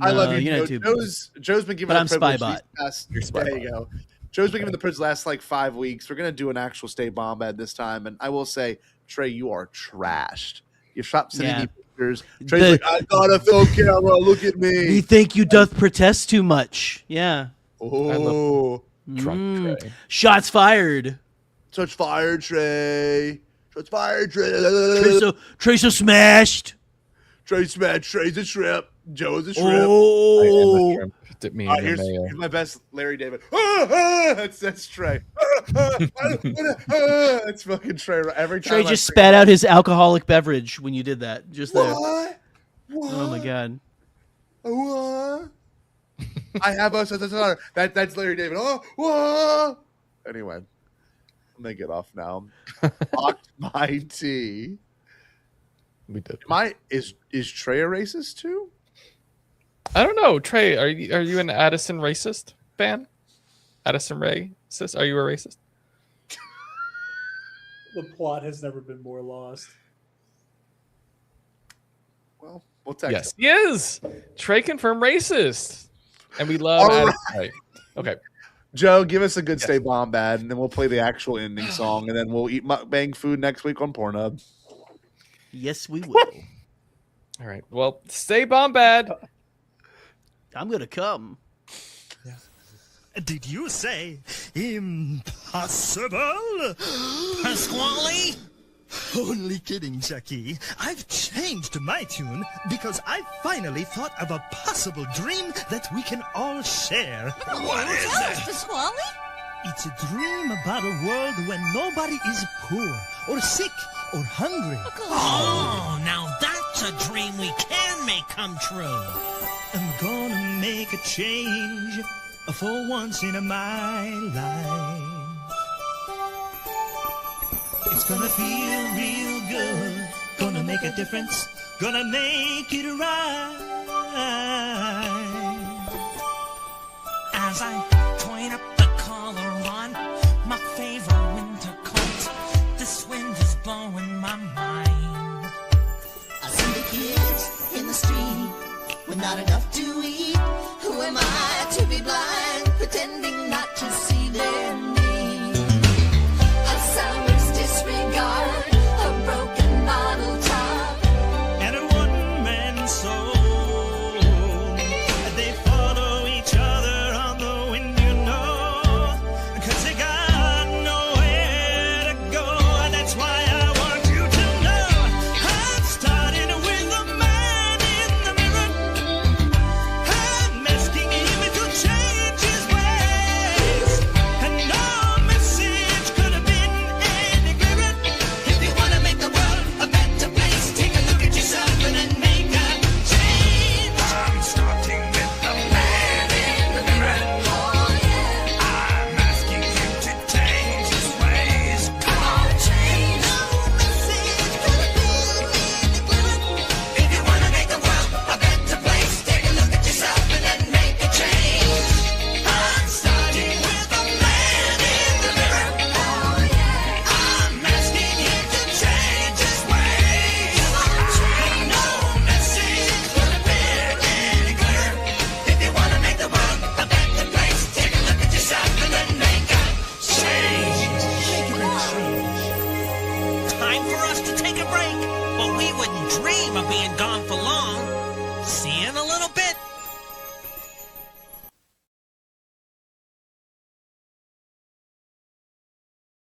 I love No, you. you're not Joe. Two Boots. Joe's been giving But up I'm privilege Spybot. these past. You're Spybot. There you go. Joe's been giving the Prince last like 5 weeks. We're gonna do an actual Stay Bombad this time, and I will say, Trey, you are trashed. You stopped sending me pictures. Trey's like, I got a film camera. Look at me. We think you doth protest too much. Yeah. Oh, Shots fired. Shots fired, Trey. Shots fired, Trey. Trey's so smashed. Trey smashed. Trey's a shrimp. Joe's a shrimp. Oh. I am a shrimp. Dip me in the Here's mayo. my best Larry David. That's Trey. That's fucking Trey. Every time Trey just spat out his alcoholic beverage when you did that. Just there. What? Oh my god. What? I have us. That's Larry David. Oh, what? Anyway, I'm gonna get off now. Locked my tea. We did. Is Trey a racist too? I don't know, Trey. Are you an Addison racist fan? Addison racist? Are you a racist? The plot has never been more lost. Well, we'll text. Yes, he is. Trey confirmed racist, and we love Addison. Right. Okay, Joe, give us a good Stay Bombad, and then we'll play the actual ending song, and then we'll eat mukbang food next week on Pornhub. Yes, we will. All right. Well, Stay Bombad. I'm gonna come. Did you say impossible? Pasquale? Only kidding, Jackie. I've changed my tune because I finally thought of a possible dream that we can all share. What is it? Pasquale? It's a dream about a world when nobody is poor or sick or hungry. Oh, now that's a dream we can make come true. I'm gonna make a change for once in my life. It's gonna feel real good. Gonna make a difference. Gonna make it right. As I point up the collar on my favorite winter coat, this wind is blowing my mind. I see the kids in the street with not enough to eat. Who am I to be blind, pretending not to see them?